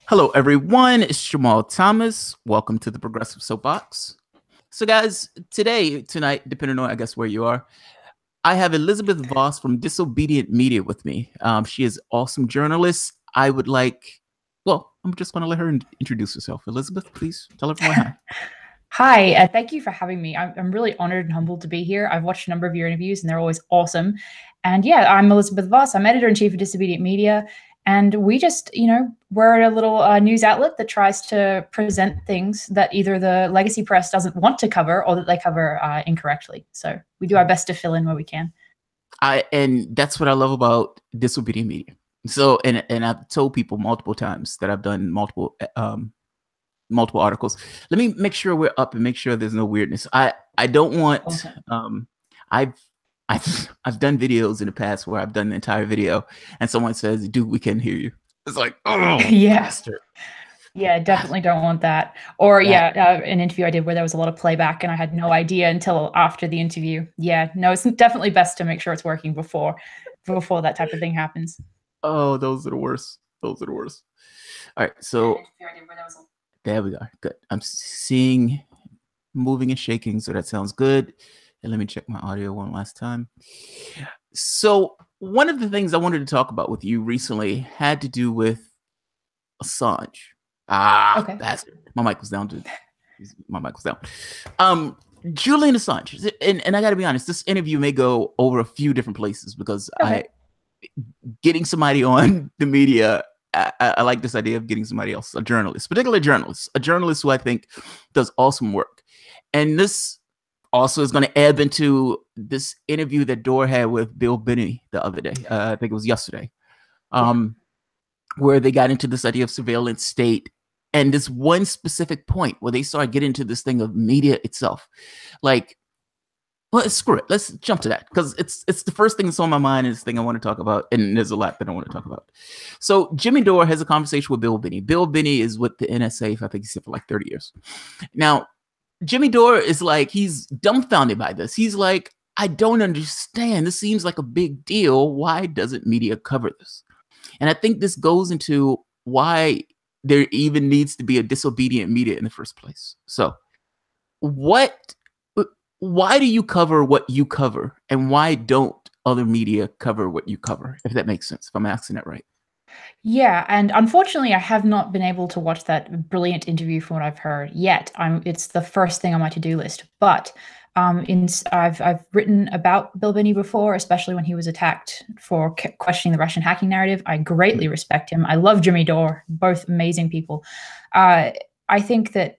Hello, everyone. It's Jamal Thomas. Welcome to the Progressive Soapbox. So, guys, tonight, depending on, I guess, where you are, I have Elizabeth Voss from Disobedient Media with me. She is awesome journalist. I'm just going to let her introduce herself. Elizabeth, please tell everyone hi. Hi, thank you for having me. I'm really honored and humbled to be here. I've watched a number of your interviews and they're always awesome. And yeah, I'm Elizabeth Voss. I'm editor in chief of Disobedient Media. And we just, we're a little news outlet that tries to present things that either the legacy press doesn't want to cover or that they cover incorrectly. So we do our best to fill in where we can. And that's what I love about Disobedient Media. So, and I've told people multiple times that I've done multiple articles. Let me make sure we're up and make sure there's no weirdness. I don't want I've done videos in the past where I've done the entire video and someone says, "Dude, we can't hear you." It's like, oh yeah. Bastard. Yeah, definitely don't want that. Or an interview I did where there was a lot of playback and I had no idea until after the interview. Yeah, no, it's definitely best to make sure it's working before that type of thing happens. Oh, those are the worst. Those are the worst. All right, so there we go. Good. I'm seeing moving and shaking, so that sounds good. And let me check my audio one last time. So one of the things I wanted to talk about with you recently had to do with Assange. Okay. Bastard. My mic was down. Julian Assange. And I got to be honest, this interview may go over a few different places because getting somebody on the media, I like this idea of getting somebody else, a journalist, particularly a journalist who I think does awesome work. And this also is going to ebb into this interview that Dore had with Bill Binney the other day. I think it was yesterday, where they got into this idea of surveillance state and this one specific point where they started getting into this thing of media itself. Like, well, screw it. Let's jump to that because it's the first thing that's on my mind and it's the thing I want to talk about. And there's a lot that I want to talk about. So Jimmy Dore has a conversation with Bill Binney. Bill Binney is with the NSA, I think he said, for like 30 years. Now, Jimmy Dore is like, he's dumbfounded by this. He's like, I don't understand. This seems like a big deal. Why doesn't media cover this? And I think this goes into why there even needs to be a disobedient media in the first place. So why do you cover what you cover? And why don't other media cover what you cover? If that makes sense, if I'm asking it right. Yeah, and unfortunately, I have not been able to watch that brilliant interview from what I've heard yet. It's the first thing on my to-do list. But I've written about Bill Binney before, especially when he was attacked for questioning the Russian hacking narrative. I greatly respect him. I love Jimmy Dore, both amazing people. I think that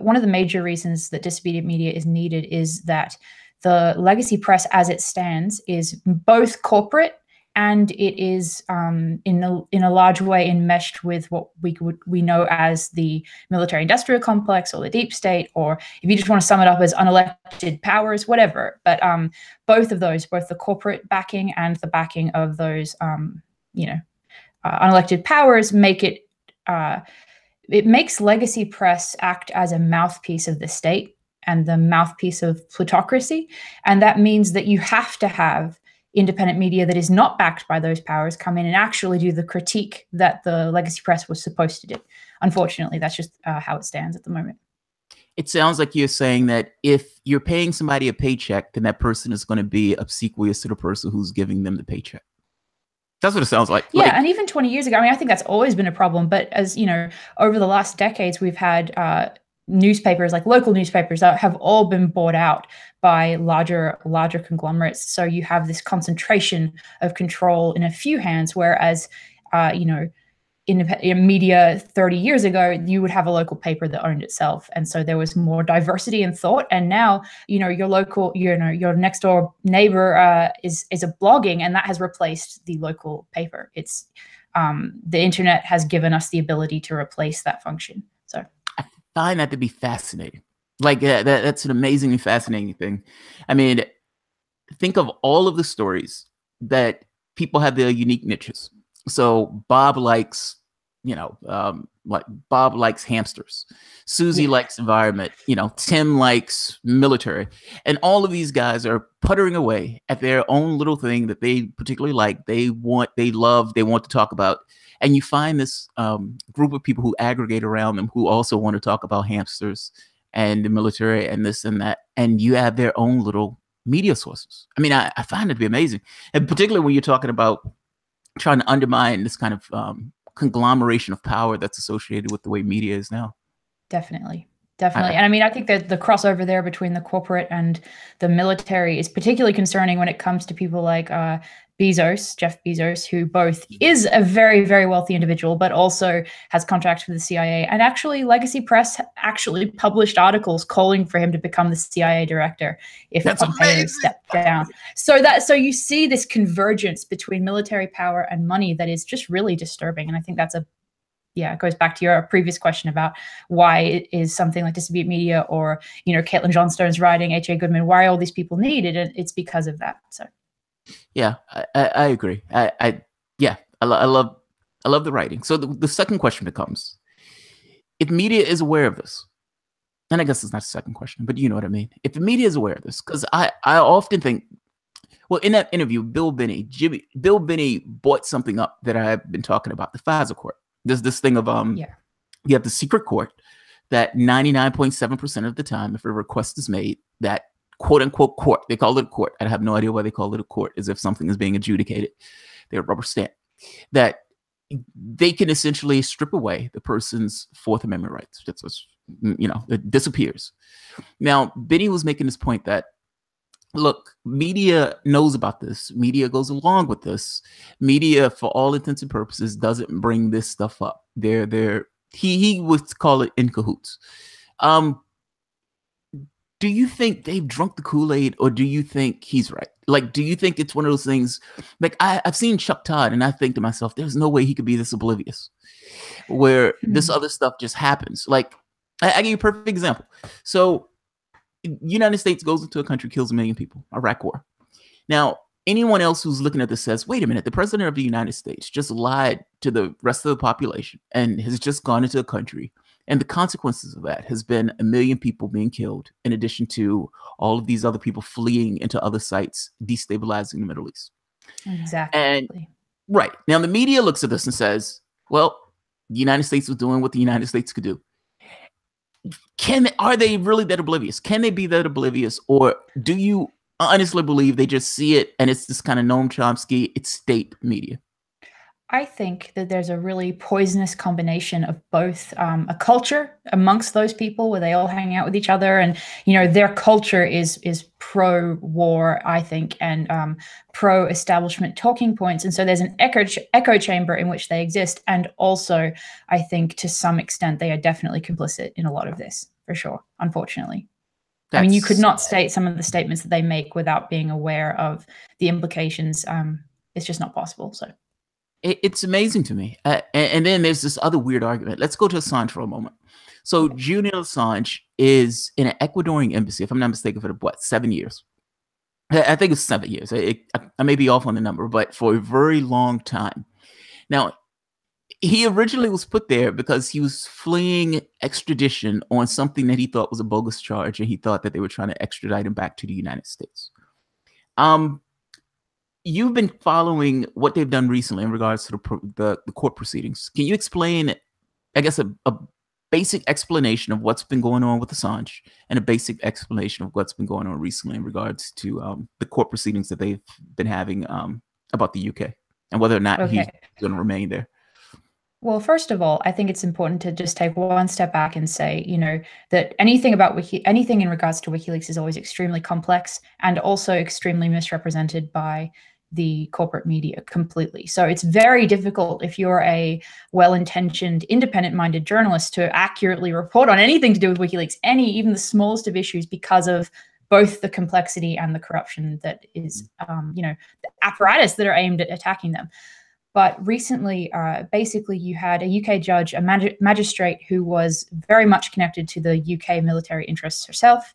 one of the major reasons that disobedient media is needed is that the legacy press, as it stands, is both corporate and it is in a large way enmeshed with what we know as the military-industrial complex or the deep state, or if you just want to sum it up as unelected powers, whatever. But both of those, both the corporate backing and the backing of those, unelected powers, make it. It makes legacy press act as a mouthpiece of the state and the mouthpiece of plutocracy, and that means that you have to have independent media that is not backed by those powers come in and actually do the critique that the legacy press was supposed to do. Unfortunately, that's just how it stands at the moment. It sounds like you're saying that if you're paying somebody a paycheck, then that person is going to be obsequious to the person who's giving them the paycheck. That's what it sounds like. Yeah, and even 20 years ago, I think that's always been a problem. But as you know, over the last decades, we've had newspapers, like local newspapers, that have all been bought out by larger conglomerates. So you have this concentration of control in a few hands, whereas in media 30 years ago, you would have a local paper that owned itself. And so there was more diversity in thought. And now, your local, your next door neighbor is a blogging, and that has replaced the local paper. It's the internet has given us the ability to replace that function. So I find that to be fascinating. Like that's an amazingly fascinating thing. I mean, think of all of the stories that people have their unique niches. So Bob likes, Bob likes hamsters. Susie likes environment. Tim likes military. And all of these guys are puttering away at their own little thing that they particularly like. They want to talk about. and you find this group of people who aggregate around them who also want to talk about hamsters and the military and this and that, and you have their own little media sources. I mean, I find it to be amazing, and particularly when you're talking about trying to undermine this kind of conglomeration of power that's associated with the way media is now. Definitely. Definitely. And I mean, I think that the crossover there between the corporate and the military is particularly concerning when it comes to people like Jeff Bezos, who both is a very, very wealthy individual, but also has contracts with the CIA. And actually, Legacy Press actually published articles calling for him to become the CIA director if Pompeo stepped down. So you see this convergence between military power and money that is just really disturbing. And I think that's it goes back to your previous question about why it is something like Disobedient Media or, Caitlin Johnstone's writing, H.A. Goodman, why all these people need it. And it's because of that. So. Yeah, I agree. I love the writing. So the second question becomes, if media is aware of this, and I guess it's not the second question, but you know what I mean. If the media is aware of this, because I often think, well, in that interview, Bill Binney brought something up that I've been talking about, the FISA court. There's this thing of you have the secret court that 99.7% of the time, if a request is made, that quote unquote court, they call it a court. I have no idea why they call it a court, as if something is being adjudicated. They're rubber stamp. That they can essentially strip away the person's Fourth Amendment rights. That's what's, it disappears. Now, Binney was making this point that, look, media knows about this. Media goes along with this. Media, for all intents and purposes, doesn't bring this stuff up. He would call it in cahoots. Do you think they've drunk the Kool-Aid, or do you think he's right? Like, do you think it's one of those things? Like, I've seen Chuck Todd, and I think to myself, there's no way he could be this oblivious, where this other stuff just happens. Like, I give you a perfect example. So, United States goes into a country, kills 1 million people, Iraq War. Now, anyone else who's looking at this says, wait a minute, the president of the United States just lied to the rest of the population and has just gone into a country. And the consequences of that has been 1 million people being killed, in addition to all of these other people fleeing into other sites, destabilizing the Middle East. Exactly. And right. Now, the media looks at this and says, well, the United States was doing what the United States could do. Are they really that oblivious? Can they be that oblivious? Or do you honestly believe they just see it and it's this kind of Noam Chomsky, it's state media? I think that there's a really poisonous combination of both a culture amongst those people where they all hang out with each other, and their culture is pro-war, I think, and pro-establishment talking points, and so there's an echo chamber in which they exist. And also, I think to some extent they are definitely complicit in a lot of this, for sure. Unfortunately, I mean, you could not state some of the statements that they make without being aware of the implications. It's just not possible. So. It's amazing to me. And then there's this other weird argument. Let's go to Assange for a moment. So Julian Assange is in an Ecuadorian embassy, if I'm not mistaken, for 7 years. I think it's 7 years. I may be off on the number, but for a very long time. Now, he originally was put there because he was fleeing extradition on something that he thought was a bogus charge, and he thought that they were trying to extradite him back to the United States. You've been following what they've done recently in regards to the court proceedings. Can you explain, I guess, a basic explanation of what's been going on with Assange and a basic explanation of what's been going on recently in regards to the court proceedings that they've been having about the UK and whether or not he's going to remain there? Well, first of all, I think it's important to just take one step back and say, that anything in regards to WikiLeaks is always extremely complex and also extremely misrepresented by the corporate media completely. So it's very difficult if you're a well-intentioned, independent-minded journalist to accurately report on anything to do with WikiLeaks, even the smallest of issues, because of both the complexity and the corruption that is, the apparatus that are aimed at attacking them. But recently, basically, you had a UK judge, a magistrate who was very much connected to the UK military interests herself.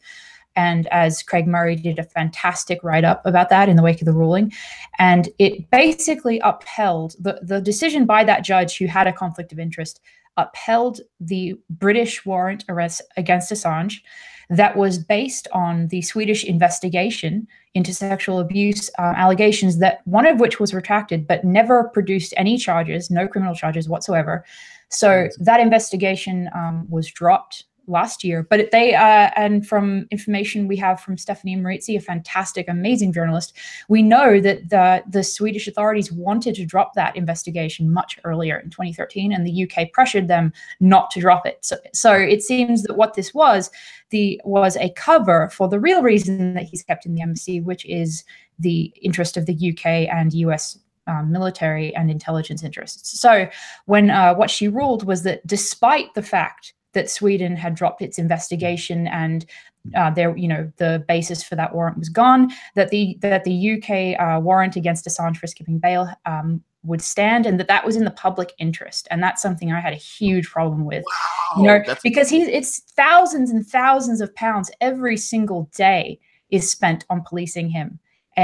And as Craig Murray did a fantastic write-up about that in the wake of the ruling. And it basically upheld the decision by that judge, who had a conflict of interest, upheld the British warrant arrest against Assange that was based on the Swedish investigation into sexual abuse allegations, that one of which was retracted, but never produced any charges, no criminal charges whatsoever. So that investigation was dropped last year. But and from information we have from Stephanie Maritzi, a fantastic, amazing journalist, we know that the Swedish authorities wanted to drop that investigation much earlier in 2013, and the UK pressured them not to drop it. So it seems that what this was a cover for the real reason that he's kept in the embassy, which is the interest of the UK and US military and intelligence interests. So when what she ruled was that despite the fact that Sweden had dropped its investigation and the basis for that warrant was gone, that the UK warrant against Assange for skipping bail would stand, and that was in the public interest. And that's something I had a huge problem with, because it's thousands and thousands of pounds every single day is spent on policing him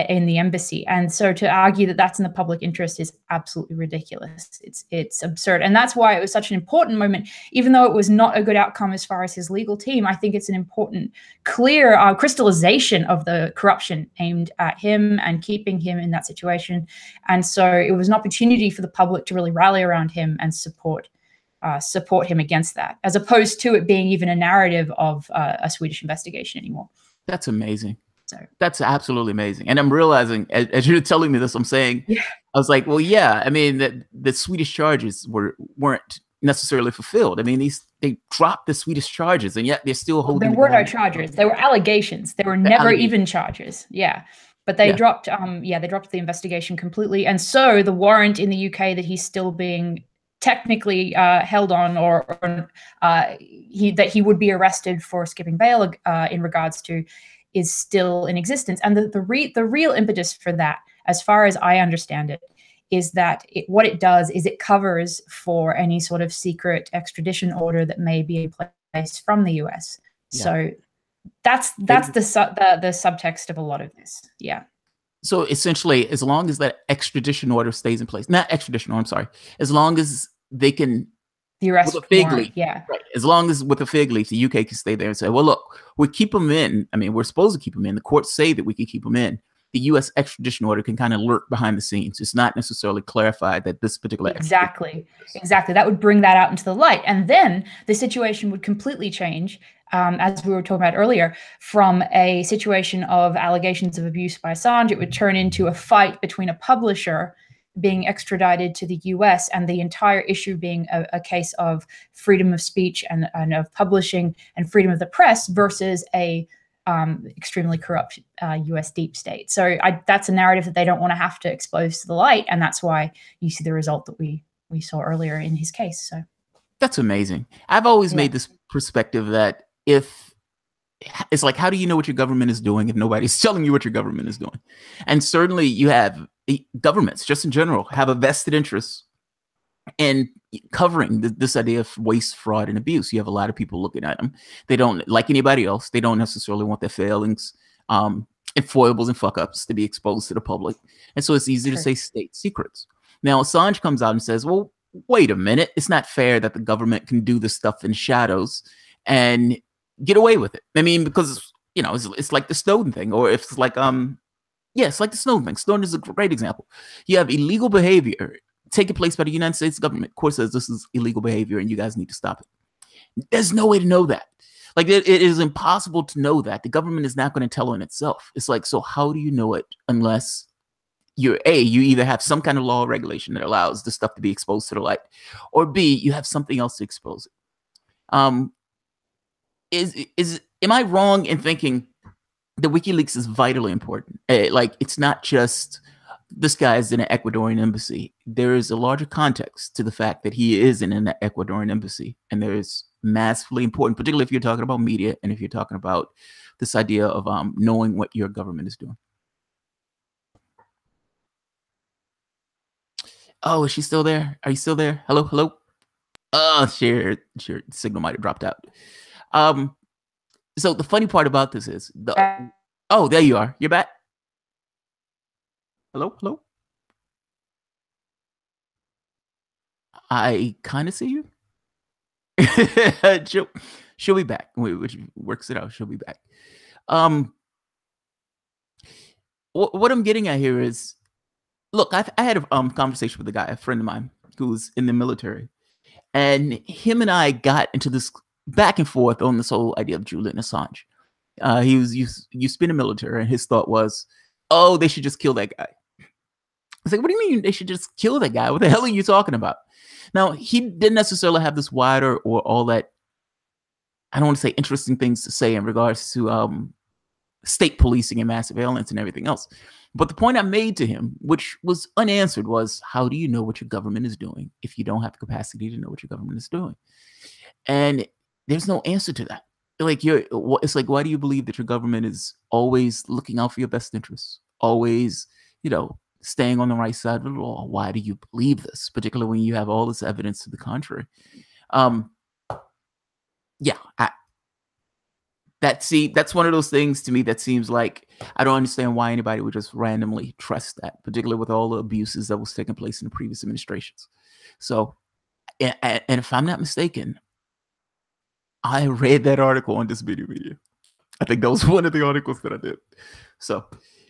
in the embassy. And so to argue that that's in the public interest is absolutely ridiculous. It's absurd. And that's why it was such an important moment, even though it was not a good outcome as far as his legal team. I think it's an important, clear crystallization of the corruption aimed at him and keeping him in that situation. And so it was an opportunity for the public to really rally around him and support him against that, as opposed to it being even a narrative of a Swedish investigation anymore. That's amazing. That's absolutely amazing. And I'm realizing, as you're telling me this, I'm saying, I was like, well, yeah, I mean, the Swedish charges weren't necessarily fulfilled. I mean, they dropped the Swedish charges, and yet they're still holding. There were no charges. There were allegations. There were never even charges. Yeah. But they dropped, they dropped the investigation completely. And so the warrant in the UK that he's still being technically held on, or that he would be arrested for skipping bail in regards to, is still in existence. And the real impetus for that, as far as I understand it, is that what it does is it covers for any sort of secret extradition order that may be in place from the US. Yeah. So that's the subtext of a lot of this. Yeah. So essentially, as long as that extradition order stays in place, not extradition order, I'm sorry, as long as they can, the arrest with a fig warrant, leaf, right? As long as with a fig leaf, the UK can stay there and say, well, look, we keep them in. I mean, we're supposed to keep them in. The courts say that we can keep them in. The US extradition order can kind of lurk behind the scenes. It's not necessarily clarified that this particular exactly. That would bring that out into the light, and then the situation would completely change, as we were talking about earlier, from a situation of allegations of abuse by Assange. It would turn into a fight between a publisher being extradited to the US, and the entire issue being a case of freedom of speech and of publishing and freedom of the press versus a extremely corrupt US deep state. So that's a narrative that they don't want to have to expose to the light, and that's why you see the result that we saw earlier in his case. So that's amazing. I've always made this perspective that if it's like, how do you know what your government is doing if nobody's telling you what your government is doing? And certainly you have governments, just in general, have a vested interest in covering this idea of waste, fraud, and abuse. You have a lot of people looking at them. They don't, like anybody else, they don't necessarily want their failings and foibles and fuck-ups to be exposed to the public. And so it's easy to say state secrets. Now, Assange comes out and says, well, wait a minute. It's not fair that the government can do this stuff in shadows and get away with it. I mean, because, it's like the Snowden thing, or if it's like, it's like the Snowden thing. Snowden is a great example. You have illegal behavior taking place by the United States government. Court says this is illegal behavior and you guys need to stop it. There's no way to know that. Like, it is impossible to know that. The government is not going to tell on itself. It's like, so how do you know it unless you either have some kind of law or regulation that allows the stuff to be exposed to the light, or B, you have something else to expose it. Am I wrong in thinking that WikiLeaks is vitally important? Like, it's not just this guy is in an Ecuadorian embassy. There is a larger context to the fact that he is in an Ecuadorian embassy, and there is massively important, particularly if you're talking about media and if you're talking about this idea of knowing what your government is doing. Oh, is she still there? Are you still there? Hello, hello. Oh, sure. Signal might have dropped out. So the funny part about this is oh, there you are. You're back. Hello, hello. I kind of see you. she'll be back, which works it out. She'll be back. what I'm getting at here is, look, I had a conversation with a guy, a friend of mine, who's in the military, and him and I got into this back and forth on this whole idea of Julian Assange. He was used to be in the military, and his thought was, "Oh, they should just kill that guy." I was like, "What do you mean they should just kill that guy? What the hell are you talking about?" Now, he didn't necessarily have this wider or all that, I don't want to say interesting things to say in regards to state policing and mass surveillance and everything else. But the point I made to him, which was unanswered, was, how do you know what your government is doing if you don't have the capacity to know what your government is doing? And there's no answer to that. Like, it's like, why do you believe that your government is always looking out for your best interests, always, staying on the right side of the law? Why do you believe this, particularly when you have all this evidence to the contrary? Yeah, that's one of those things to me that seems like, I don't understand why anybody would just randomly trust that, particularly with all the abuses that was taking place in the previous administrations. So, and if I'm not mistaken, I read that article on Disobedient Media. I think that was one of the articles that I did. So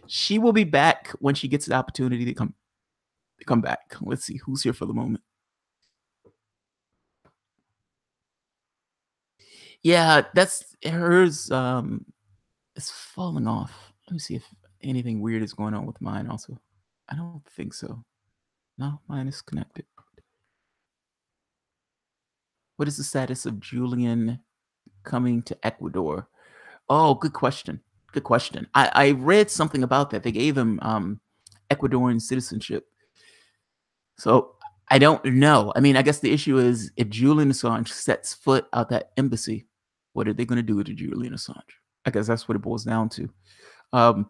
she will be back when she gets the opportunity to come back. Let's see who's here for the moment. Yeah, that's hers. It's falling off. Let me see if anything weird is going on with mine also. I don't think so. No, mine is connected. What is the status of Julian coming to Ecuador? Oh, good question. Good question. I read something about that. They gave him Ecuadorian citizenship. So I don't know. I mean, I guess the issue is, if Julian Assange sets foot out that embassy, what are they going to do to Julian Assange? I guess that's what it boils down to.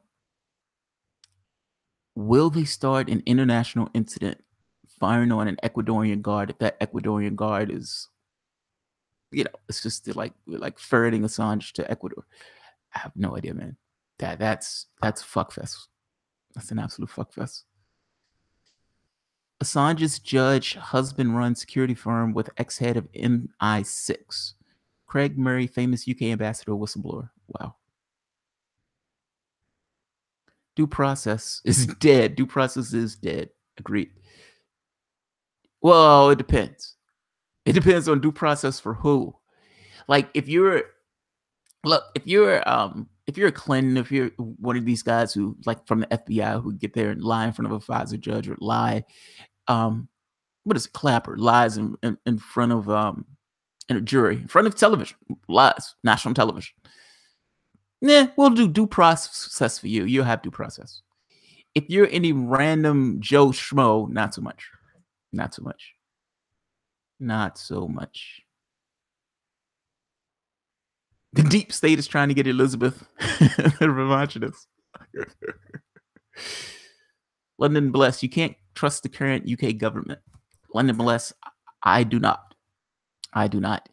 Will they start an international incident firing on an Ecuadorian guard if that Ecuadorian guard is, it's just like ferreting Assange to Ecuador? I have no idea, man. That's fuckfest. That's an absolute fuckfest. Assange's judge husband runs security firm with ex-head of MI6. Craig Murray, famous UK ambassador, whistleblower. Wow. Due process is dead. Due process is dead. Agreed. Well, it depends. It depends on due process for who. Like, if you're Clinton, if you're one of these guys who, like, from the FBI, who get there and lie in front of a FISA judge, or lie, what is it, Clapper, lies in front of in a jury, in front of television, lies, national television. Nah, we'll do due process for you. You'll have due process. If you're any random Joe Schmo, not so much. Not so much. Not so much. The deep state is trying to get Elizabeth revanchist. London Bless, you can't trust the current UK government. London Bless, I do not. I do not.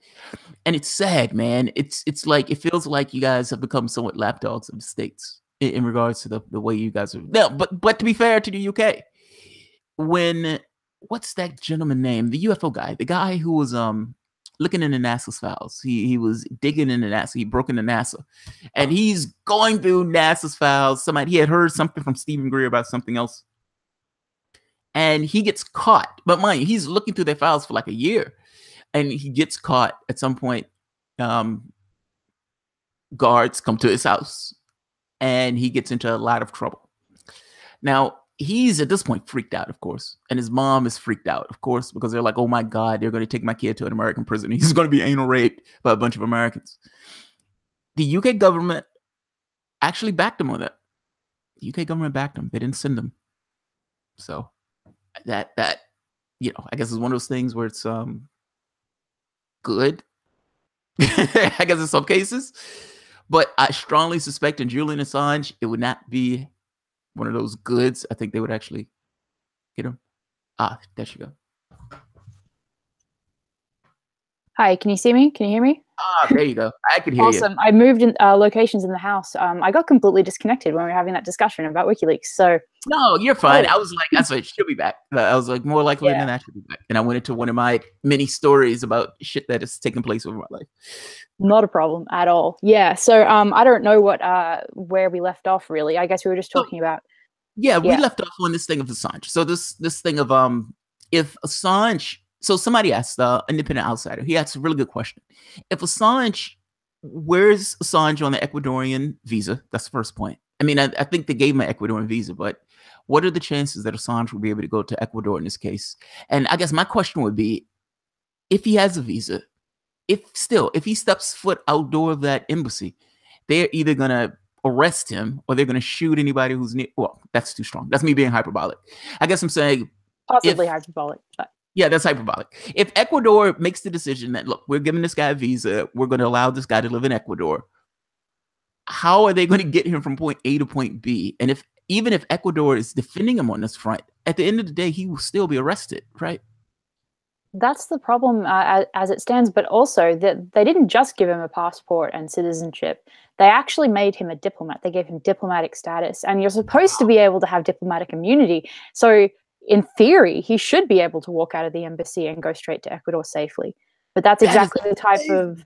And it's sad, man. It's like, it feels like you guys have become somewhat lapdogs of the states in regards to the way you guys are. No, but to be fair to the UK, when, what's that gentleman name? The UFO guy, the guy who was looking into NASA's files. He was digging into NASA. He broke into NASA, and he's going through NASA's files. He had heard something from Stephen Greer about something else, and he gets caught. But mind you, he's looking through their files for like a year, and he gets caught at some point. Guards come to his house, and he gets into a lot of trouble. Now, he's at this point freaked out, of course, and his mom is freaked out, of course, because they're like, oh my God, they're going to take my kid to an American prison. He's going to be anal raped by a bunch of Americans. The UK government actually backed him on that. The UK government backed him. They didn't send him. So that I guess is one of those things where it's good, I guess, in some cases. But I strongly suspect in Julian Assange, it would not be one of those goods. I think they would actually get him. There she go. Hi, can you see me? Can you hear me? There you go. I can hear you. Awesome. I moved in locations in the house. I got completely disconnected when we were having that discussion about WikiLeaks. So no, you're fine. I was like, that's right, she'll be back. I was like, more likely than that, she'll be back. And I went into one of my many stories about shit that has taken place over my life. Not a problem at all. Yeah. So I don't know where we left off, really. I guess we were just talking about Yeah, we Yeah. left off on this thing of Assange. So this thing of if Assange, so somebody asked the independent outsider, he asked a really good question. If Assange, where's Assange on the Ecuadorian visa? That's the first point. I mean, I think they gave him an Ecuadorian visa, but what are the chances that Assange will be able to go to Ecuador in this case? And I guess my question would be, if he has a visa, if he steps foot outdoor of that embassy, they're either gonna arrest him or they're gonna shoot anybody who's near. Well, that's too strong. That's me being hyperbolic. I guess I'm saying Possibly hyperbolic, but yeah, that's hyperbolic. If Ecuador makes the decision that look, we're giving this guy a visa, we're going to allow this guy to live in Ecuador, how are they going to get him from point A to point B? And if even if Ecuador is defending him on this front, at the end of the day, he will still be arrested, right? that's the problem as it stands. But also that they didn't just give him a passport and citizenship. They actually made him a diplomat. They gave him diplomatic status, and you're supposed to be able to have diplomatic immunity. So in theory, he should be able to walk out of the embassy and go straight to Ecuador safely. But that's exactly the type of,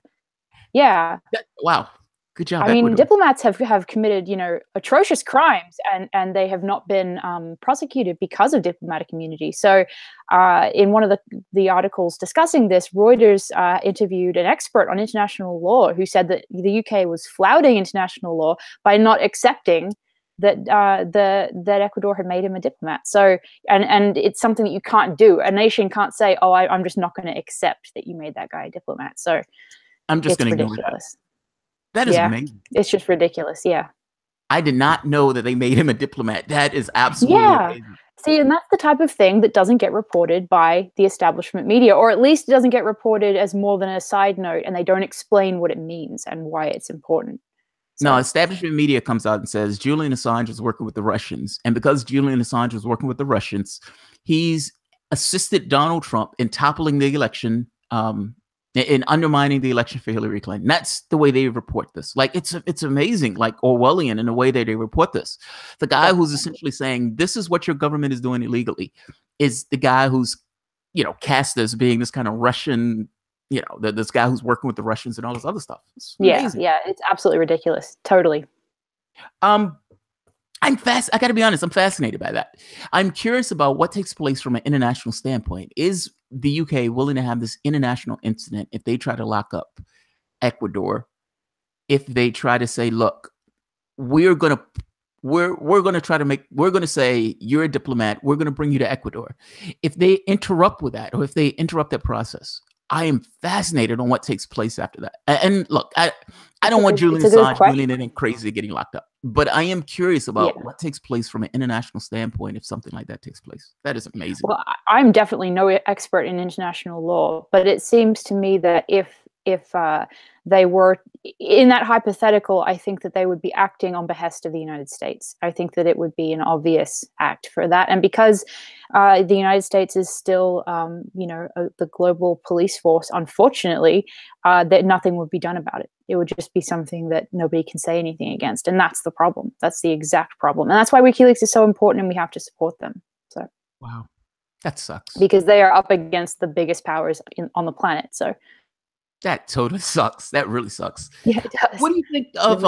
yeah. Wow. Good job. I mean, Ecuador. diplomats have committed, atrocious crimes, and they have not been prosecuted because of diplomatic immunity. So, in one of the articles discussing this, Reuters interviewed an expert on international law who said that the UK was flouting international law by not accepting that that Ecuador had made him a diplomat. So, and it's something that you can't do. A nation can't say, "Oh, I'm just not going to accept that you made that guy a diplomat." So, I'm just going to ignore that. That is amazing. It's just ridiculous. Yeah. I did not know that they made him a diplomat. That is absolutely amazing. See, and that's the type of thing that doesn't get reported by the establishment media, or at least it doesn't get reported as more than a side note, and they don't explain what it means and why it's important. So, no, establishment media comes out and says Julian Assange was working with the Russians. And because Julian Assange was working with the Russians, he's assisted Donald Trump in toppling the election, in undermining the election for Hillary Clinton. That's the way they report this. Like, it's amazing, like Orwellian in the way that they report this. The guy who's essentially saying, this is what your government is doing illegally, is the guy who's, cast as being this kind of Russian, this guy who's working with the Russians and all this other stuff. It's amazing. Yeah, it's absolutely ridiculous. Totally. I got to be honest, I'm fascinated by that. I'm curious about what takes place from an international standpoint. Is the UK willing to have this international incident if they try to lock up Ecuador? If they try to say, look, we're going to say you're a diplomat, we're going to bring you to Ecuador. If they interrupt with that, or if they interrupt that process, I am fascinated on what takes place after that. And look, I don't want Julian Assange doing anything crazy getting locked up, but I am curious about what takes place from an international standpoint if something like that takes place. That is amazing. Well, I'm definitely no expert in international law, but it seems to me that if they were in that hypothetical, I think that they would be acting on behest of the United States. I think that it would be an obvious act for that. And because the United States is still, the global police force, unfortunately, that nothing would be done about it. It would just be something that nobody can say anything against. And that's the problem. That's the exact problem. And that's why WikiLeaks is so important and we have to support them. So, wow, that sucks. Because they are up against the biggest powers on the planet. So, that totally sucks. That really sucks. Yeah, it does. What do you think of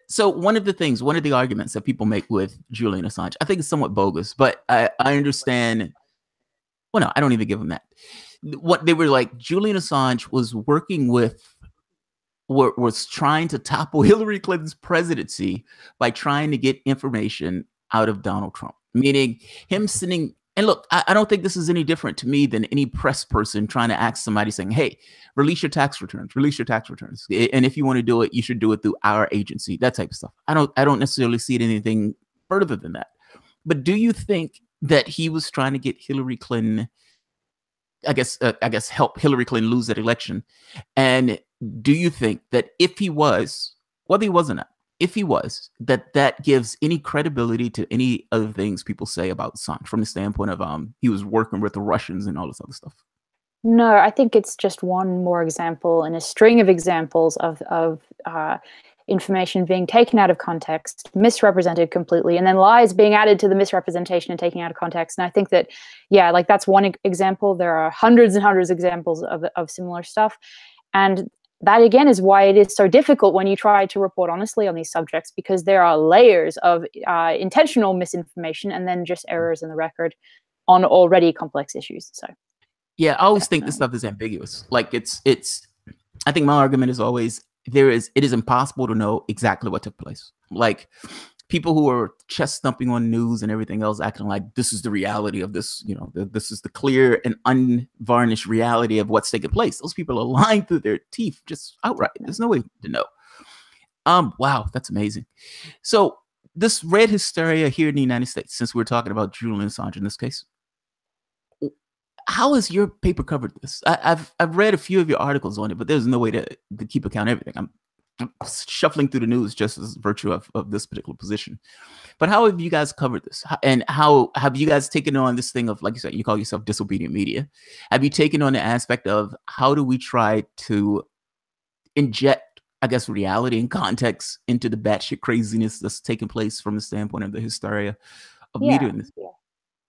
so one of the arguments that people make with Julian Assange, I think it's somewhat bogus, but I understand. Well, no, I don't even give them that. What they were like, Julian Assange was was trying to topple Hillary Clinton's presidency by trying to get information out of Donald Trump, meaning him sending. And look, I don't think this is any different to me than any press person trying to ask somebody saying, hey, release your tax returns. And if you want to do it, you should do it through our agency, that type of stuff. I don't necessarily see it anything further than that. But do you think that he was trying to get Hillary Clinton, I guess help Hillary Clinton lose that election? And do you think that if he was, whether he was or not, if he was, that gives any credibility to any other things people say about Assange from the standpoint of he was working with the Russians and all this other stuff? No, I think it's just one more example in a string of examples of information being taken out of context, misrepresented completely, and then lies being added to the misrepresentation and taken out of context. And I think that, that's one example. There are hundreds and hundreds of examples of similar stuff. And that again is why it is so difficult when you try to report honestly on these subjects, because there are layers of intentional misinformation and then just errors in the record on already complex issues. So yeah, I always think this stuff is ambiguous. Like I think my argument is always it is impossible to know exactly what took place. Like people who are chest thumping on news and everything else, acting like this is the reality of this, you know, this is the clear and unvarnished reality of what's taking place. Those people are lying through their teeth, just outright. There's no way to know. Wow, that's amazing. So this red hysteria here in the United States, since we're talking about Julian Assange in this case, how has your paper covered this? I've read a few of your articles on it, but there's no way to keep account of everything. I'm shuffling through the news just as virtue of this particular position. But how have you guys covered this? And how have you guys taken on this thing of, like you said, you call yourself disobedient media? Have you taken on the aspect of how do we try to inject, I guess, reality and context into the batshit craziness that's taking place from the standpoint of the hysteria of media in this? Yeah.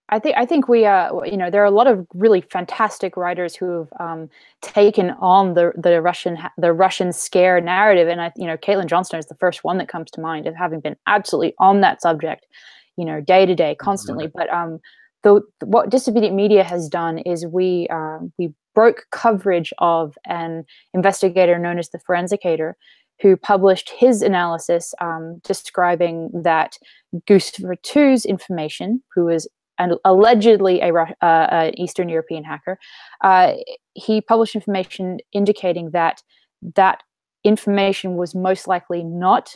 I think we you know, there are a lot of really fantastic writers who have taken on the Russian scare narrative, and you know, Caitlin Johnston is the first one that comes to mind of having been absolutely on that subject, you know, day to day, constantly. But what Disobedient Media has done is we broke coverage of an investigator known as the Forensicator, who published his analysis describing that Guccifer II's information, who was allegedly an Eastern European hacker, he published information indicating that that information was most likely not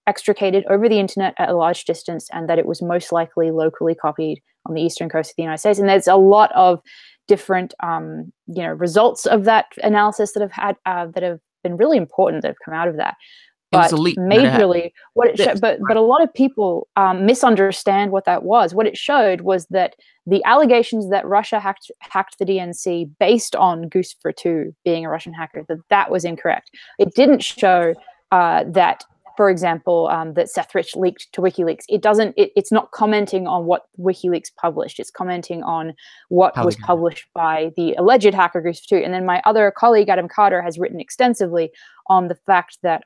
extricated over the internet at a large distance, and that it was most likely locally copied on the eastern coast of the United States. And there's a lot of different, you know, results of that analysis that have been really important that have come out of that. But majorly, what it showed, but a lot of people misunderstand what that was. What it showed was that the allegations that Russia hacked the DNC based on Guccifer II being a Russian hacker, that was incorrect. It didn't show that, for example, that Seth Rich leaked to WikiLeaks. It's not commenting on what WikiLeaks published. It's commenting on what was published by the alleged hacker Guccifer II. And then my other colleague, Adam Carter, has written extensively on the fact that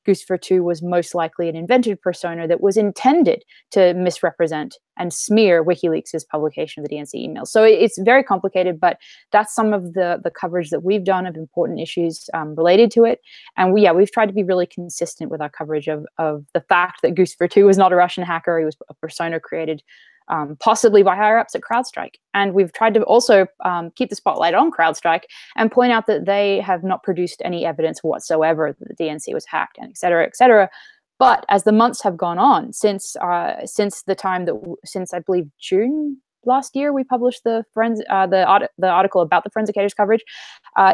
Guccifer II was most likely an invented persona that was intended to misrepresent and smear WikiLeaks' publication of the DNC emails. So it's very complicated, but that's some of the coverage that we've done of important issues related to it. And we've tried to be really consistent with our coverage of the fact that Guccifer II was not a Russian hacker. He was a persona created possibly by higher ups at CrowdStrike. And we've tried to also keep the spotlight on CrowdStrike and point out that they have not produced any evidence whatsoever that the DNC was hacked, and et cetera, et cetera. But as the months have gone on, since I believe June last year, we published the article about the Forensicator's coverage.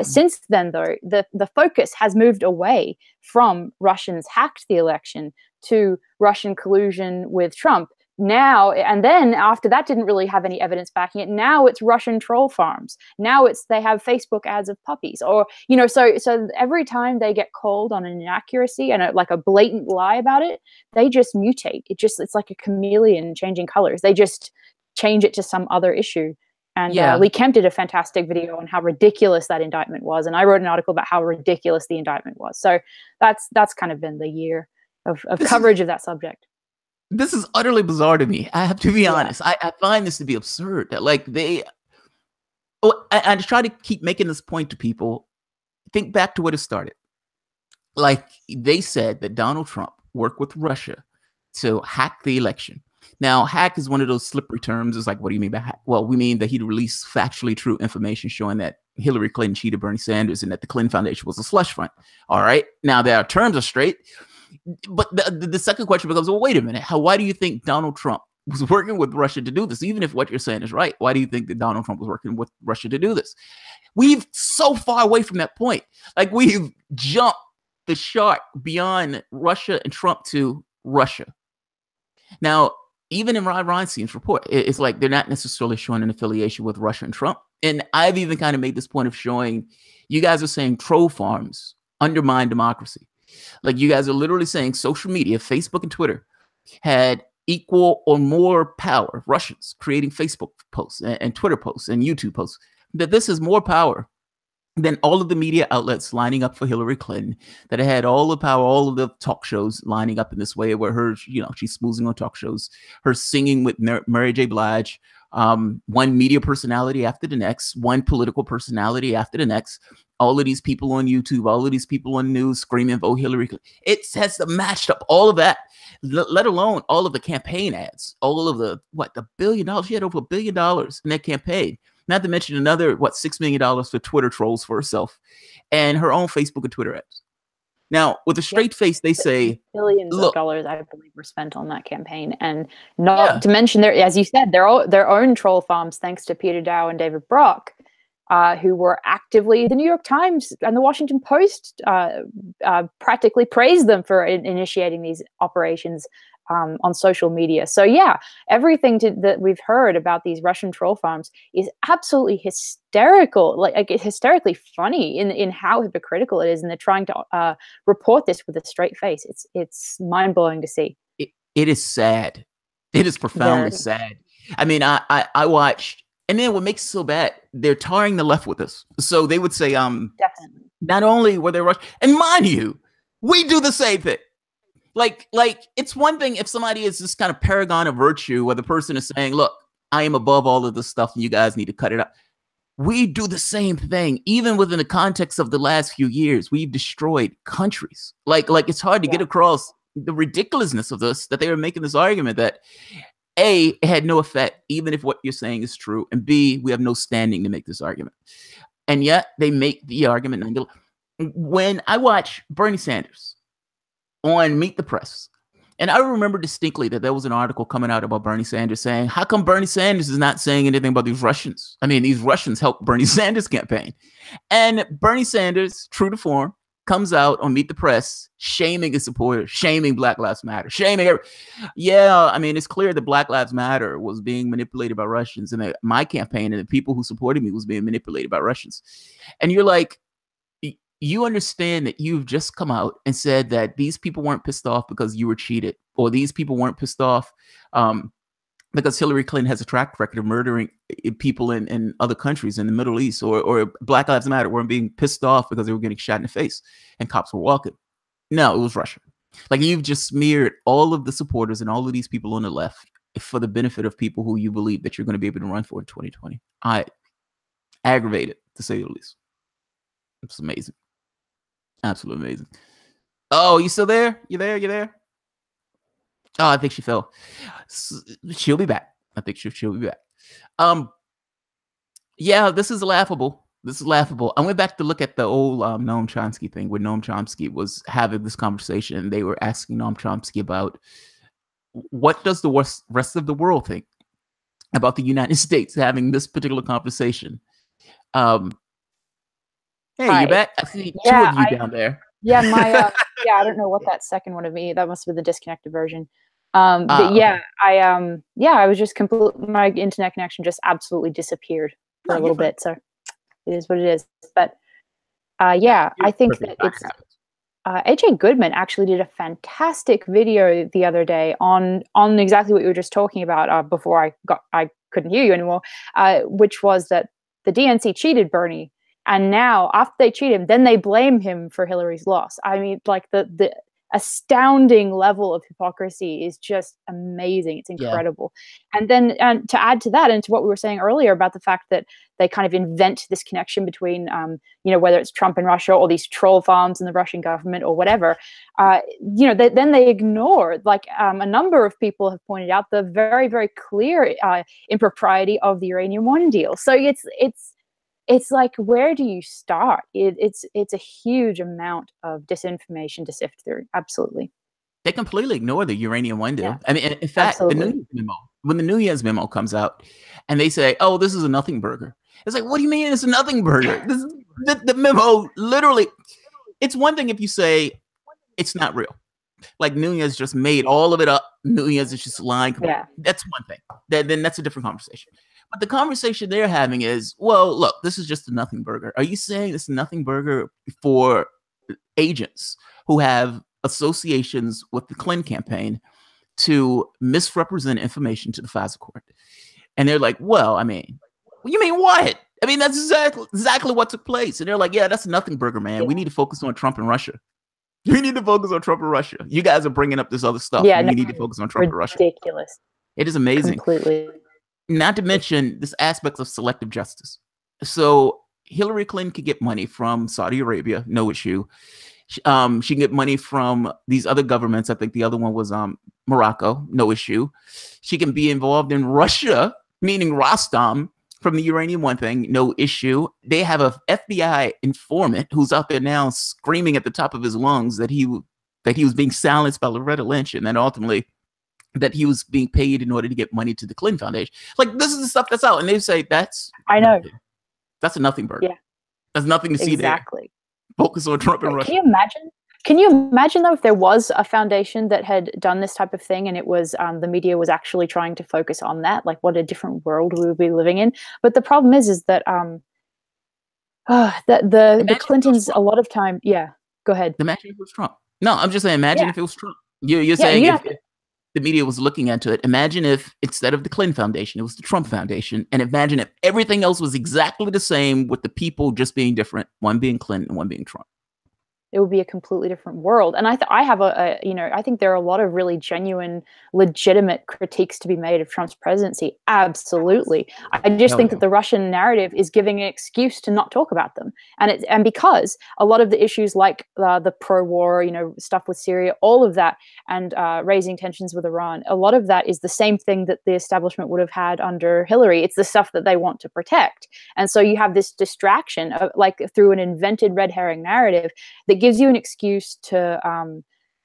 Since then, though, the focus has moved away from Russians hacked the election to Russian collusion with Trump. Now, and then after that didn't really have any evidence backing it. Now it's Russian troll farms. Now they have Facebook ads of puppies, or, you know, so every time they get called on an inaccuracy and like a blatant lie about it, they just mutate. It's like a chameleon changing colors. They just change it to some other issue. And Lee Kemp did a fantastic video on how ridiculous that indictment was. And I wrote an article about how ridiculous the indictment was. So that's kind of been the year of coverage of that subject. This is utterly bizarre to me. I have to be honest. I find this to be absurd. That, like, I try to keep making this point to people. Think back to what it started. Like, they said that Donald Trump worked with Russia to hack the election. Now, hack is one of those slippery terms. It's like, what do you mean by hack? Well, we mean that he released factually true information showing that Hillary Clinton cheated Bernie Sanders and that the Clinton Foundation was a slush fund. All right. Now, their terms are straight. But the second question becomes, well, wait a minute. Why do you think Donald Trump was working with Russia to do this? Even if what you're saying is right, why do you think that Donald Trump was working with Russia to do this? We've so far away from that point. Like, we've jumped the shark beyond Russia and Trump to Russia. Now, even in Rod Reinstein's report, it's like they're not necessarily showing an affiliation with Russia and Trump. And I've even kind of made this point of showing, you guys are saying troll farms undermine democracy. Like, you guys are literally saying social media, Facebook and Twitter, had equal or more power, Russians creating Facebook posts and Twitter posts and YouTube posts, that this is more power then all of the media outlets lining up for Hillary Clinton, that had all the power, all of the talk shows lining up in this way, where her, she's smoozing on talk shows, her singing with Mary J. Blige, one media personality after the next, one political personality after the next, all of these people on YouTube, all of these people on news screaming, vote Hillary Clinton. It has matched up all of that, let alone all of the campaign ads, all of the $1 billion. She had over $1 billion in that campaign. Not to mention another, $6 million for Twitter trolls for herself and her own Facebook and Twitter ads. Now, with a straight face, they say billions of dollars, I believe, were spent on that campaign, and not to mention as you said, their own troll farms, thanks to Peter Dow and David Brock, who were actively, the New York Times and the Washington Post practically praised them for initiating these operations on social media. So yeah, everything that we've heard about these Russian troll farms is absolutely hysterical, like hysterically funny in how hypocritical it is, and they're trying to report this with a straight face. It's mind blowing to see. It is sad. It is profoundly sad. I mean, I watched, and then what makes it so bad, they're tarring the left with this. So they would say, definitely. Not only were they Russian, and mind you, we do the same thing. Like it's one thing if somebody is this kind of paragon of virtue, where the person is saying, look, I am above all of this stuff and you guys need to cut it out. We do the same thing, even within the context of the last few years. We've destroyed countries. Like it's hard to get across the ridiculousness of this, that they were making this argument that A, it had no effect, even if what you're saying is true, and B, we have no standing to make this argument. And yet they make the argument. When I watch Bernie Sanders on Meet the Press, and I remember distinctly that there was an article coming out about Bernie Sanders saying, how come Bernie Sanders is not saying anything about these Russians? I mean, these Russians helped Bernie Sanders' campaign. And Bernie Sanders, true to form, comes out on Meet the Press, shaming his supporters, shaming Black Lives Matter, shaming I mean, it's clear that Black Lives Matter was being manipulated by Russians, and that my campaign and the people who supported me was being manipulated by Russians. And you're like, you understand that you've just come out and said that these people weren't pissed off because you were cheated, or these people weren't pissed off because Hillary Clinton has a track record of murdering people in other countries in the Middle East, or Black Lives Matter weren't being pissed off because they were getting shot in the face and cops were walking. No, it was Russia. Like, you've just smeared all of the supporters and all of these people on the left for the benefit of people who you believe that you're going to be able to run for in 2020. Aggravated, to say the least. It's amazing. Absolutely amazing. Oh, you still there? You there? Oh, I think she fell. She'll be back. I think she'll be back. Yeah, this is laughable. I went back to look at the old Noam Chomsky thing, where Noam Chomsky was having this conversation, and they were asking Noam Chomsky about what does the rest of the world think about the United States having this particular conversation. Hey, Hi. you back? I see two of you down there. Yeah, my I don't know what that second one of me. That must be the disconnected version. But yeah, okay. I was just my internet connection just absolutely disappeared for a little bit. So it is what it is. But I think that it's AJ Goodman actually did a fantastic video the other day on exactly what you were just talking about before I couldn't hear you anymore, which was that the DNC cheated Bernie. And now, after they cheat him, then they blame him for Hillary's loss. I mean, like the astounding level of hypocrisy is just amazing. It's incredible. Yeah. And then to add to that, and to what we were saying earlier about the fact that they kind of invent this connection between, whether it's Trump and Russia, or these troll farms in the Russian government, or whatever, then they ignore, like a number of people have pointed out, the very, very clear impropriety of the Uranium One deal. So it's like, where do you start? It's a huge amount of disinformation to sift through. Absolutely. They completely ignore the Uranium One deal. Yeah. I mean, in fact, when the Nunes memo comes out and they say, oh, this is a nothing burger. It's like, what do you mean it's a nothing burger? The memo literally, it's one thing if you say it's not real. Like, Nunes just made all of it up. Nunes is just lying. Yeah. That's one thing. Then that's a different conversation. But the conversation they're having is, well, look, this is just a nothing burger. Are you saying this is a nothing burger for agents who have associations with the Clinton campaign to misrepresent information to the FISA court? And they're like, well, I mean, you mean what? I mean, that's exactly what took place. And they're like, yeah, that's a nothing burger, man. Yeah. We need to focus on Trump and Russia. We need to focus on Trump and Russia. You guys are bringing up this other stuff. Yeah, we no, need to focus on Trump and Russia. ridiculous. It is amazing. Completely. Not to mention this aspect of selective justice. So Hillary Clinton could get money from Saudi Arabia, no issue. She can get money from these other governments. I think the other one was Morocco, no issue. She can be involved in Russia, meaning Rostam, from the uranium one thing, no issue. They have a FBI informant who's out there now screaming at the top of his lungs that he was being silenced by Loretta Lynch, and then ultimately that he was being paid in order to get money to the Clinton Foundation. Like, this is the stuff that's out, and they say that's nothing. That's a nothing burger. Yeah, there's nothing to see there. Exactly. Focus on Trump and Russia. Can you imagine? Can you imagine though if there was a foundation that had done this type of thing and it was the media was actually trying to focus on that? Like, what a different world we would be living in. But the problem is that the Clintons a lot of time. Yeah, go ahead. Imagine if it was Trump. No, I'm just saying. Imagine if it was Trump. You're saying if the media was looking into it. Imagine if instead of the Clinton Foundation, it was the Trump Foundation, and imagine if everything else was exactly the same with the people just being different, one being Clinton and one being Trump. It would be a completely different world. And I have I think there are a lot of really genuine, legitimate critiques to be made of Trump's presidency. Absolutely. I just think that the Russian narrative is giving an excuse to not talk about them. And because a lot of the issues like the pro-war, stuff with Syria, all of that, and raising tensions with Iran, a lot of that is the same thing that the establishment would have had under Hillary. It's the stuff that they want to protect. And so you have this distraction of, like, through an invented red herring narrative that gives you an excuse to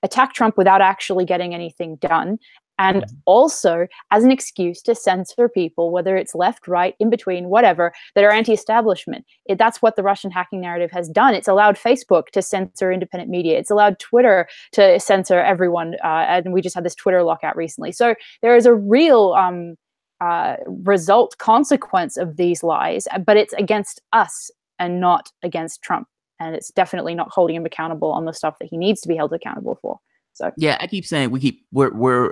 attack Trump without actually getting anything done, and also as an excuse to censor people, whether it's left, right, in between, whatever, that are anti-establishment. That's what the Russian hacking narrative has done. It's allowed Facebook to censor independent media. It's allowed Twitter to censor everyone, and we just had this Twitter lockout recently. So there is a real consequence of these lies, but it's against us and not against Trump. And it's definitely not holding him accountable on the stuff that he needs to be held accountable for. So yeah, I keep saying we're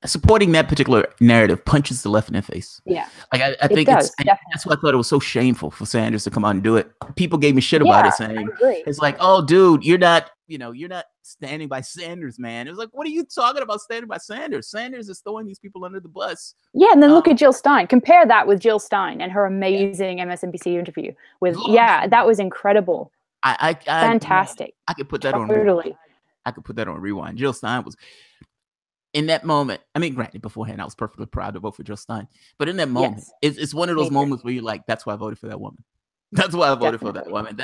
supporting that particular narrative punches the left in the face. Yeah, like I think that's why I thought it was so shameful for Sanders to come out and do it. People gave me shit about it, saying it's like, oh, dude, you're not standing by Sanders, man. It was like, what are you talking about standing by Sanders? Sanders is throwing these people under the bus. Yeah, and then look at Jill Stein. Compare that with Jill Stein and her amazing MSNBC interview with. Yeah, that was incredible. Fantastic. I could put that on rewind. I could put that on rewind. Jill Stein was in that moment. I mean, granted, beforehand, I was perfectly proud to vote for Jill Stein, but in that moment, it's one of those moments where you're like, "That's why I voted for that woman. That's why I voted for that woman."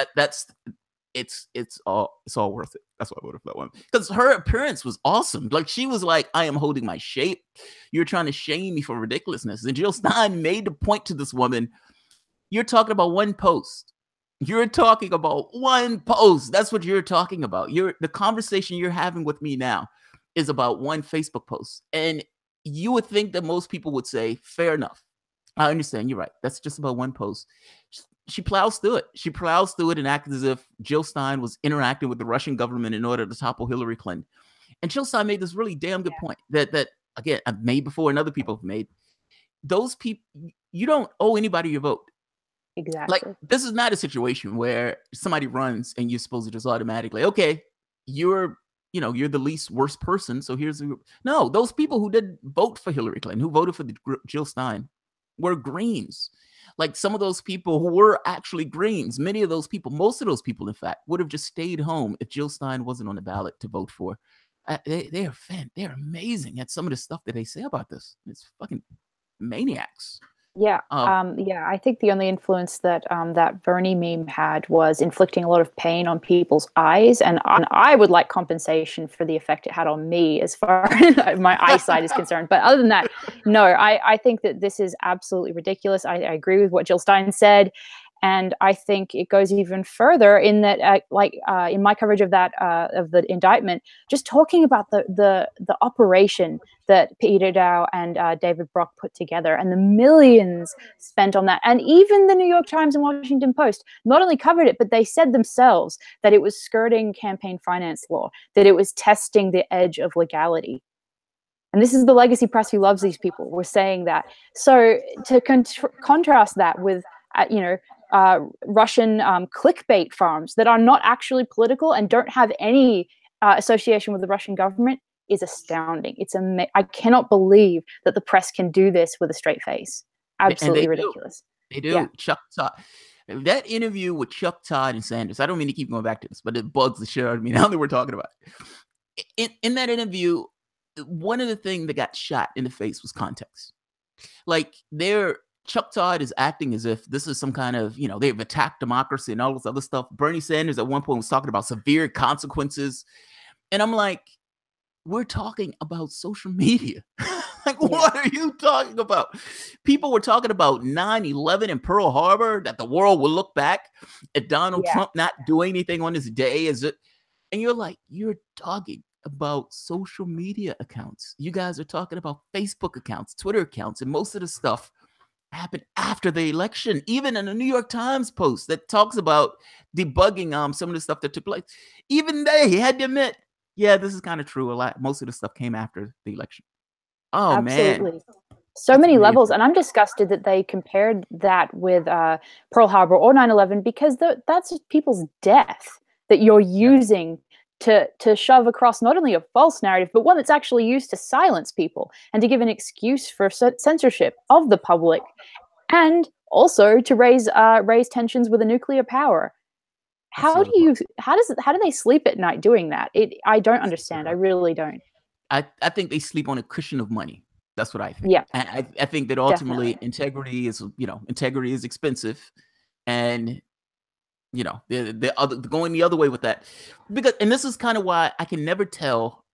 It's all worth it. That's why I voted for that woman, because her appearance was awesome. Like, she was like, "I am holding my shape. You're trying to shame me for ridiculousness." And Jill Stein made the point to this woman, "You're talking about one post. You're talking about one post. That's what you're talking about. The conversation you're having with me now is about one Facebook post." And you would think that most people would say, fair enough. I understand. You're right. That's just about one post. She plows through it. She plows through it and acted as if Jill Stein was interacting with the Russian government in order to topple Hillary Clinton. And Jill Stein made this really damn good point that again, I've made before and other people have made. Those people, you don't owe anybody your vote. Exactly. Like, this is not a situation where somebody runs and you're supposed to just automatically, okay, you're the least worst person, so no, those people who did vote for Hillary Clinton, who voted for Jill Stein, were Greens. Like, some of those people who were actually Greens, most of those people, in fact, would have just stayed home if Jill Stein wasn't on the ballot to vote for. They're amazing at some of the stuff that they say about this. It's fucking maniacs. Yeah, I think the only influence that that Bernie meme had was inflicting a lot of pain on people's eyes, and I would like compensation for the effect it had on me as far as my eyesight is concerned. But other than that, no, I think that this is absolutely ridiculous. I agree with what Jill Stein said. And I think it goes even further in that, in my coverage of that of the indictment, just talking about the operation that Peter Dow and David Brock put together, and the millions spent on that. And even the New York Times and Washington Post not only covered it, but they said themselves that it was skirting campaign finance law, that it was testing the edge of legality. And this is the legacy press who loves these people. We're saying that. So to contrast that with Russian clickbait farms that are not actually political and don't have any association with the Russian government is astounding. I cannot believe that the press can do this with a straight face. Absolutely ridiculous. They do. Yeah. Chuck Todd. That interview with Chuck Todd and Sanders, I don't mean to keep going back to this, but it bugs the shit out of me now that we're talking about it. In that interview, one of the things that got shot in the face was context. Like, Chuck Todd is acting as if this is some kind of, they've attacked democracy and all this other stuff. Bernie Sanders at one point was talking about severe consequences. And I'm like, we're talking about social media. Like, what are you talking about? People were talking about 9/11 and Pearl Harbor, that the world will look back at Donald Trump not doing anything on his day. And you're like, you're talking about social media accounts. You guys are talking about Facebook accounts, Twitter accounts, and most of the stuff happened after the election. Even in a New York Times post that talks about debugging some of the stuff that took place, even they had to admit, yeah, this is kind of true. Most of the stuff came after the election. Oh, absolutely. Man. So many levels. And I'm disgusted that they compared that with Pearl Harbor or 9/11, because that's just people's death that you're using to shove across not only a false narrative, but one that's actually used to silence people and to give an excuse for censorship of the public, and also to raise tensions with a nuclear power. How do they sleep at night doing that? I don't understand. I really don't. I think they sleep on a cushion of money. That's what I think. Yeah. I think that ultimately integrity is expensive, and they're going the other way with that, and this is kind of why I can never tell.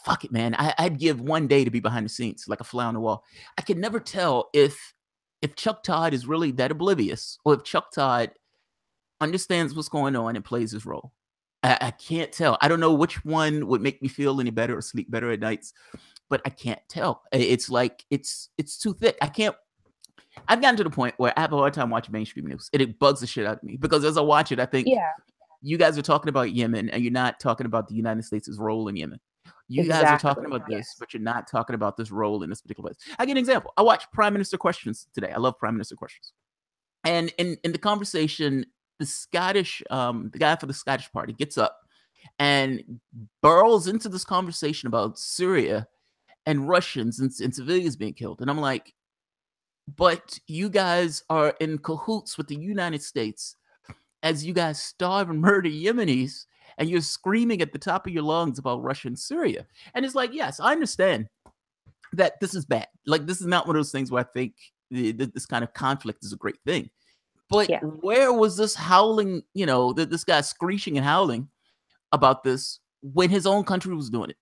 Fuck it, man. I'd give one day to be behind the scenes, like a fly on the wall. I can never tell if Chuck Todd is really that oblivious, or if Chuck Todd understands what's going on and plays his role. I can't tell. I don't know which one would make me feel any better or sleep better at nights, but I can't tell. It's like it's too thick. I've gotten to the point where I have a hard time watching mainstream news. It bugs the shit out of me, because as I watch it, I think you guys are talking about Yemen and you're not talking about the United States' role in Yemen. You guys are talking about this, but you're not talking about this role in this particular place. I give an example. I watched Prime Minister Questions today. I love Prime Minister Questions. And in the conversation, the guy for the Scottish party gets up and burrows into this conversation about Syria and Russians and civilians being killed. And I'm like, but you guys are in cahoots with the United States as you guys starve and murder Yemenis, and you're screaming at the top of your lungs about Russia and Syria. And it's like, yes, I understand that this is bad. Like, this is not one of those things where I think this kind of conflict is a great thing. But where was this howling, this guy screeching and howling about this when his own country was doing it,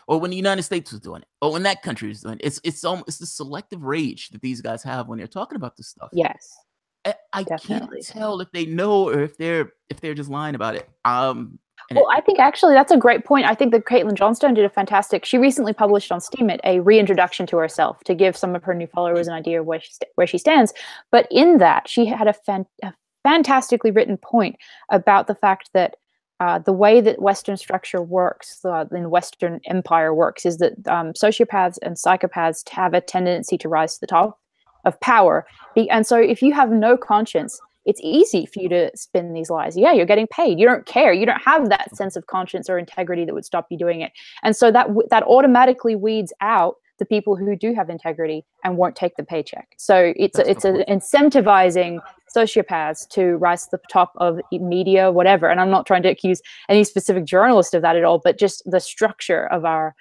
or when the United States was doing it, or when that country was doing it? It's the selective rage that these guys have when they're talking about this stuff. Yes, I can't tell if they know or if they're just lying about it. Well, I think actually that's a great point. I think that Caitlin Johnstone did she recently published on Steemit a reintroduction to herself to give some of her new followers an idea of where she stands. But in that, she had a fantastically written point about the fact that the way that Western structure works, in Western empire works, is that sociopaths and psychopaths have a tendency to rise to the top of power. And so if you have no conscience, it's easy for you to spin these lies. Yeah, you're getting paid. You don't care. You don't have that sense of conscience or integrity that would stop you doing it. And so that automatically weeds out the people who do have integrity and won't take the paycheck. So it's incentivizing sociopaths to rise to the top of media, whatever. And I'm not trying to accuse any specific journalist of that at all, but just the structure of our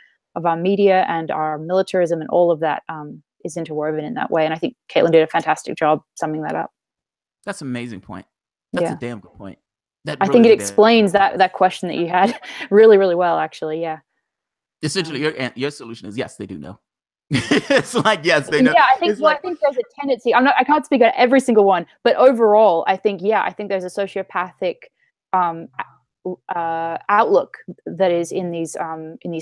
media and our militarism and all of that is interwoven in that way. And I think Caitlin did a fantastic job summing that up. That's an amazing point. That's a damn good point. I think it explains that question that you had really, really well, actually. Yeah. Essentially, your solution is yes, they do know. It's like, yes, they know. Yeah, I think there's a tendency. I can't speak on every single one, but overall, I think there's a sociopathic outlook that is in these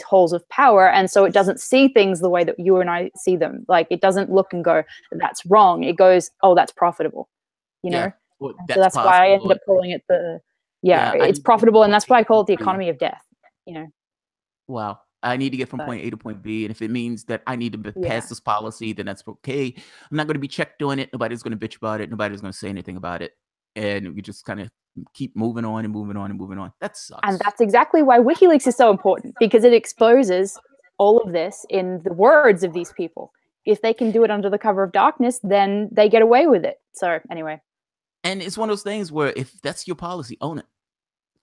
holes of power, and so it doesn't see things the way that you and I see them. Like, it doesn't look and go, that's wrong. It goes, oh, that's profitable. Well, that's why I ended up calling it it's profitable, and that's why I call it the economy of death. Wow. I need to get from point A to point B, and if it means that I need to pass this policy, then that's okay. I'm not going to be checked doing it. Nobody's going to bitch about it. Nobody's going to say anything about it, and we just kind of keep moving on and moving on and moving on. That sucks. And that's exactly why WikiLeaks is so important, because it exposes all of this in the words of these people. If they can do it under the cover of darkness, then they get away with it. So anyway. And it's one of those things where if that's your policy, own it.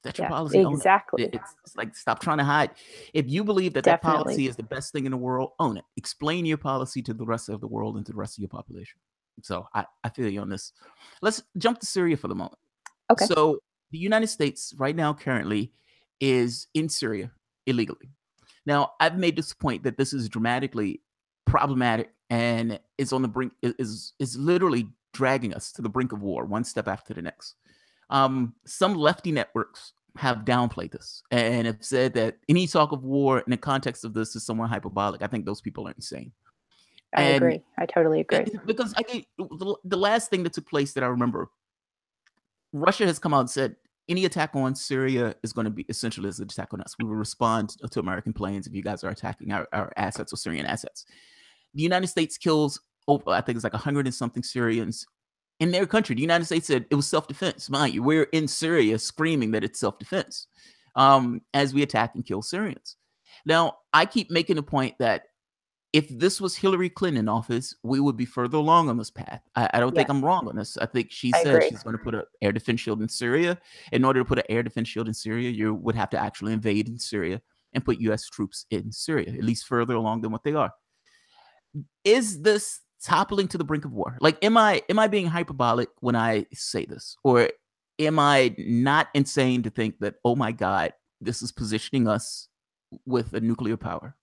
That's your policy. Exactly. Own it. It's like, stop trying to hide. If you believe that that policy is the best thing in the world, own it. Explain your policy to the rest of the world and to the rest of your population. So I feel you on this. Let's jump to Syria for the moment. Okay. So the United States right now currently is in Syria illegally. Now, I've made this point that this is dramatically problematic and is on the brink, is literally dragging us to the brink of war, one step after the next. Some lefty networks have downplayed this and have said that any talk of war in the context of this is somewhat hyperbolic. I think those people are insane. I agree. I totally agree. Because the last thing that took place that I remember, Russia has come out and said any attack on Syria is going to be essentially as an attack on us. We will respond to American planes if you guys are attacking our assets or Syrian assets. The United States kills, I think it's like 100 and something Syrians in their country. The United States said it was self-defense. Mind you, we're in Syria screaming that it's self-defense as we attack and kill Syrians. Now, I keep making the point that if this was Hillary Clinton in office, we would be further along on this path. I don't think I'm wrong on this. I think she said she's going to put an air defense shield in Syria. In order to put an air defense shield in Syria, you would have to actually invade in Syria and put U.S. troops in Syria, at least further along than what they are. Is this toppling to the brink of war? Like, am I being hyperbolic when I say this? Or am I not insane to think that, oh my God, this is positioning us with a nuclear power?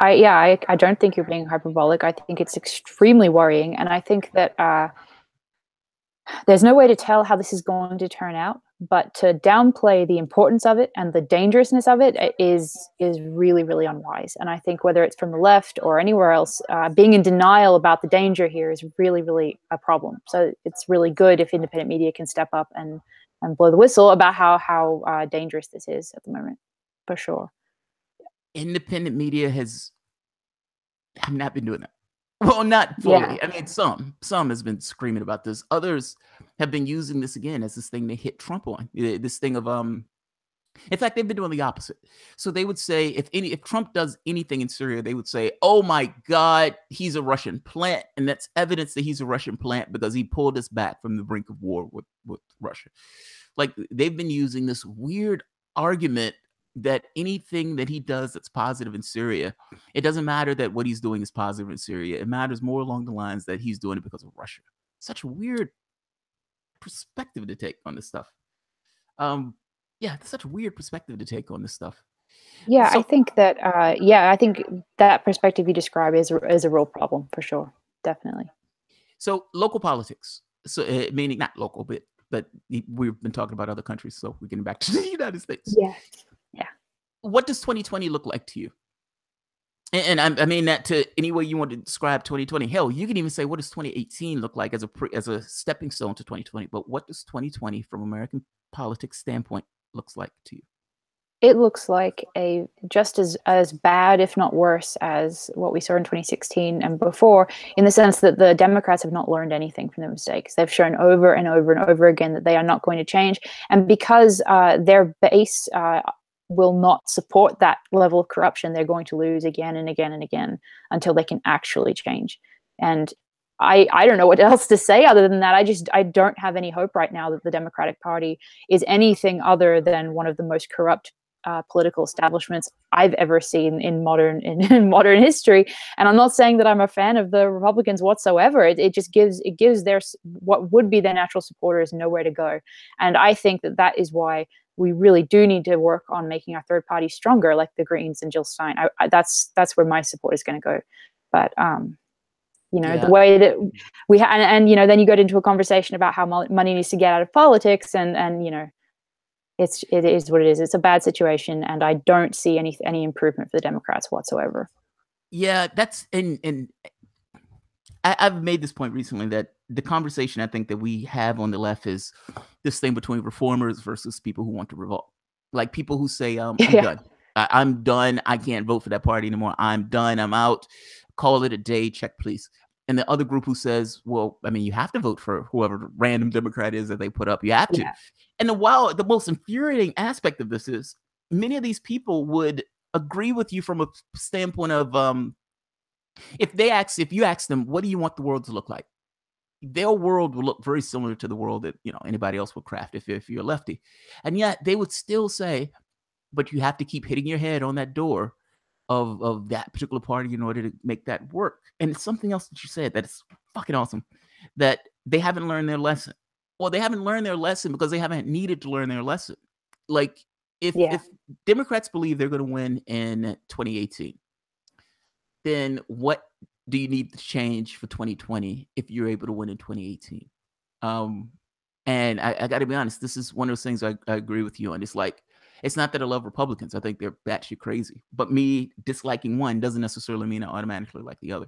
I don't think you're being hyperbolic. I think it's extremely worrying. And I think that there's no way to tell how this is going to turn out, but to downplay the importance of it and the dangerousness of it is really, really unwise. And I think whether it's from the left or anywhere else, being in denial about the danger here is really, really a problem. So it's really good if independent media can step up and blow the whistle about how dangerous this is at the moment, for sure. Independent media have not been doing that. Well, not fully. Yeah. I mean, some has been screaming about this. Others have been using this again as this thing they hit Trump on. This thing of in fact, they've been doing the opposite. So they would say if Trump does anything in Syria, they would say, "Oh my God, he's a Russian plant," and that's evidence that he's a Russian plant because he pulled us back from the brink of war with Russia. Like, they've been using this weird argument that anything that he does that's positive in Syria, it doesn't matter that what he's doing is positive in Syria. It matters more along the lines that he's doing it because of Russia. Such a weird perspective to take on this stuff. Yeah, such a weird perspective to take on this stuff. Yeah, so, I think that I think that perspective you describe is a real problem for sure, definitely. So local politics, so meaning not local, but we've been talking about other countries, so we're getting back to the United States. Yeah. What does 2020 look like to you? And I mean that to any way you want to describe 2020. Hell, you can even say, what does 2018 look like as a stepping stone to 2020? But what does 2020 from American politics standpoint looks like to you? It looks like a just as bad, if not worse, as what we saw in 2016 and before, in the sense that the Democrats have not learned anything from their mistakes. They've shown over and over and over again that they are not going to change. And because their base will not support that level of corruption, they're going to lose again and again and again until they can actually change. And I don't know what else to say other than that. I don't have any hope right now that the Democratic Party is anything other than one of the most corrupt political establishments I've ever seen in modern history. And I'm not saying that I'm a fan of the Republicans whatsoever. It just gives their what would be their natural supporters nowhere to go. And I think that is why we really do need to work on making our third party stronger, like the Greens and Jill Stein. That's where my support is going to go. But the way that we and then you get into a conversation about how money needs to get out of politics, and it is what it is. It's a bad situation, and I don't see any improvement for the Democrats whatsoever. Yeah, that's and I've made this point recently that the conversation I think that we have on the left is this thing between reformers versus people who want to revolt. Like people who say, I'm done. I'm done. I can't vote for that party anymore. I'm done. I'm out. Call it a day. Check, please. And the other group who says, well, I mean, you have to vote for whoever the random Democrat is that they put up. You have to. Yeah. And the most infuriating aspect of this is many of these people would agree with you from a standpoint of if you ask them, what do you want the world to look like? Their world will look very similar to the world that anybody else would craft if you're a lefty. And yet they would still say, but you have to keep hitting your head on that door of that particular party in order to make that work. And it's something else that you said that's fucking awesome, that they haven't learned their lesson. Well, they haven't learned their lesson because they haven't needed to learn their lesson. Like if Democrats believe they're going to win in 2018, then what do you need to change for 2020 if you're able to win in 2018? And I got to be honest, this is one of those things I agree with you on. It's like, it's not that I love Republicans. I think they're batshit crazy. But me disliking one doesn't necessarily mean I automatically like the other.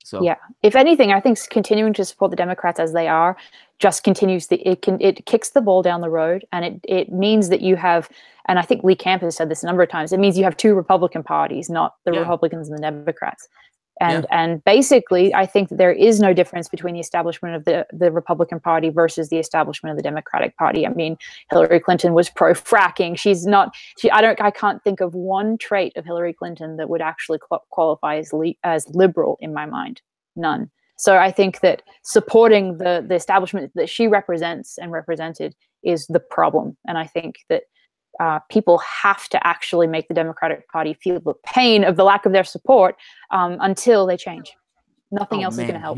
So yeah, if anything, I think continuing to support the Democrats as they are just continues it kicks the ball down the road, and it means that you have, and I think Lee Camp has said this a number of times, it means you have two Republican parties, not the Republicans and the Democrats. And basically, I think that there is no difference between the establishment of the Republican Party versus the establishment of the Democratic Party. I mean, Hillary Clinton was pro-fracking. I can't think of one trait of Hillary Clinton that would actually qualify as liberal in my mind. None. So I think that supporting the establishment that she represents and represented is the problem. And I think that people have to actually make the Democratic Party feel the pain of the lack of their support until they change. Nothing else is going to help.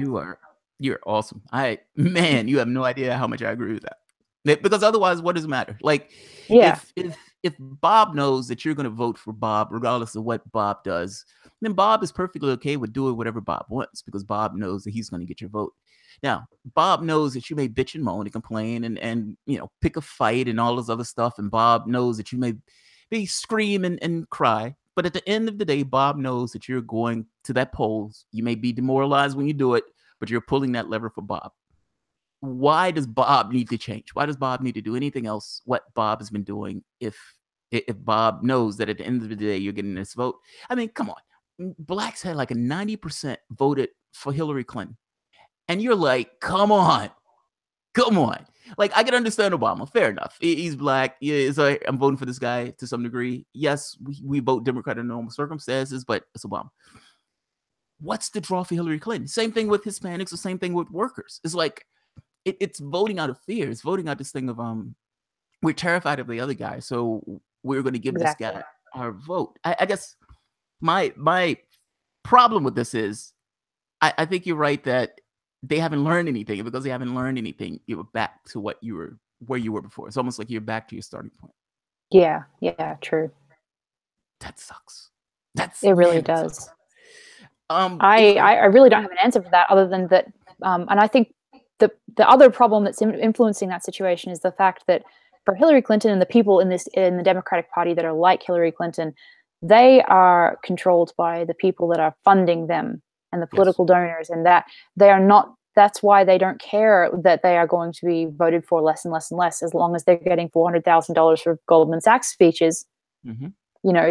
You're awesome. You have no idea how much I agree with that. Because otherwise, what does it matter? Like, if Bob knows that you're going to vote for Bob, regardless of what Bob does, then Bob is perfectly okay with doing whatever Bob wants because Bob knows that he's going to get your vote. Now, Bob knows that you may bitch and moan and complain and pick a fight and all this other stuff. And Bob knows that you may scream and cry. But at the end of the day, Bob knows that you're going to that polls. You may be demoralized when you do it, but you're pulling that lever for Bob. Why does Bob need to change? Why does Bob need to do anything else what Bob has been doing if Bob knows that at the end of the day, you're getting this vote? I mean, come on. Blacks had like a 90% voted for Hillary Clinton. And you're like, come on. Like, I can understand Obama. Fair enough. He's black. Yeah, I'm voting for this guy to some degree. Yes, we vote Democrat in normal circumstances, but it's Obama. What's the draw for Hillary Clinton? Same thing with Hispanics, the same thing with workers. It's like, it's voting out of fear. It's voting out this thing of, we're terrified of the other guy, so we're going to give this guy our vote. I guess my problem with this is, I think you're right that they haven't learned anything. And because they haven't learned anything, you're back to where you were before. It's almost like you're back to your starting point. Yeah, true. That sucks. It really does. I really don't have an answer for that other than that. And I think the other problem that's influencing that situation is the fact that for Hillary Clinton and the people in the Democratic Party that are like Hillary Clinton, they are controlled by the people that are funding them and the political donors, and that they are not. That's why they don't care that they are going to be voted for less and less and less, as long as they're getting $400,000 for Goldman Sachs speeches. Mm-hmm.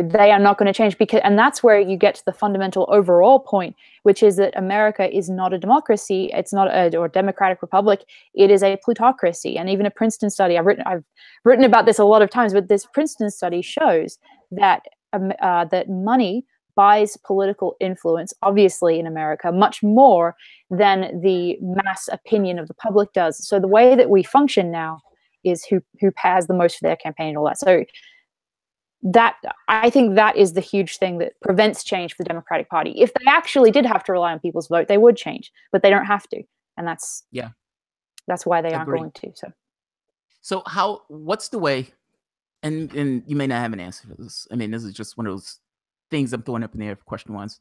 They are not going to change and that's where you get to the fundamental overall point, which is that America is not a democracy. It's not a democratic republic. It is a plutocracy. And even a Princeton study, I've written about this a lot of times, but this Princeton study shows that that money buys political influence, obviously in America, much more than the mass opinion of the public does. So the way that we function now is who has the most for their campaign and all that. So that, I think that is the huge thing that prevents change for the Democratic Party. If they actually did have to rely on people's vote, they would change, but they don't have to. And that's why they aren't going to. So what's the way, and you may not have an answer for this. I mean, this is just one of those things I'm throwing up in the air for question ones.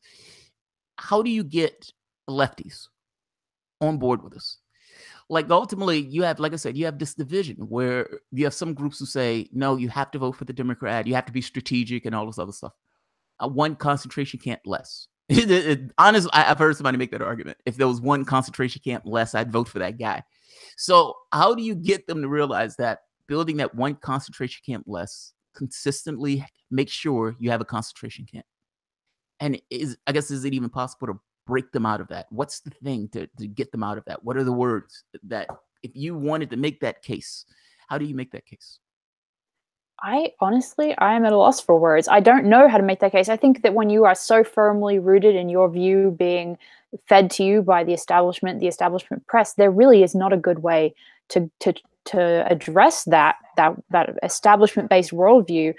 How do you get lefties on board with this? Like, ultimately, you have, like I said, you have this division where you have some groups who say, no, you have to vote for the Democrat. You have to be strategic and all this other stuff. One concentration camp less. Honestly, I've heard somebody make that argument. If there was one concentration camp less, I'd vote for that guy. So how do you get them to realize that building that one concentration camp less consistently make sure you have a concentration camp? And I guess, is it even possible to break them out of that? What's the thing to get them out of that? What are the words that, if you wanted to make that case, how do you make that case? I am at a loss for words. I don't know how to make that case. I think that when you are so firmly rooted in your view being fed to you by the establishment press, there really is not a good way to address that establishment-based worldview.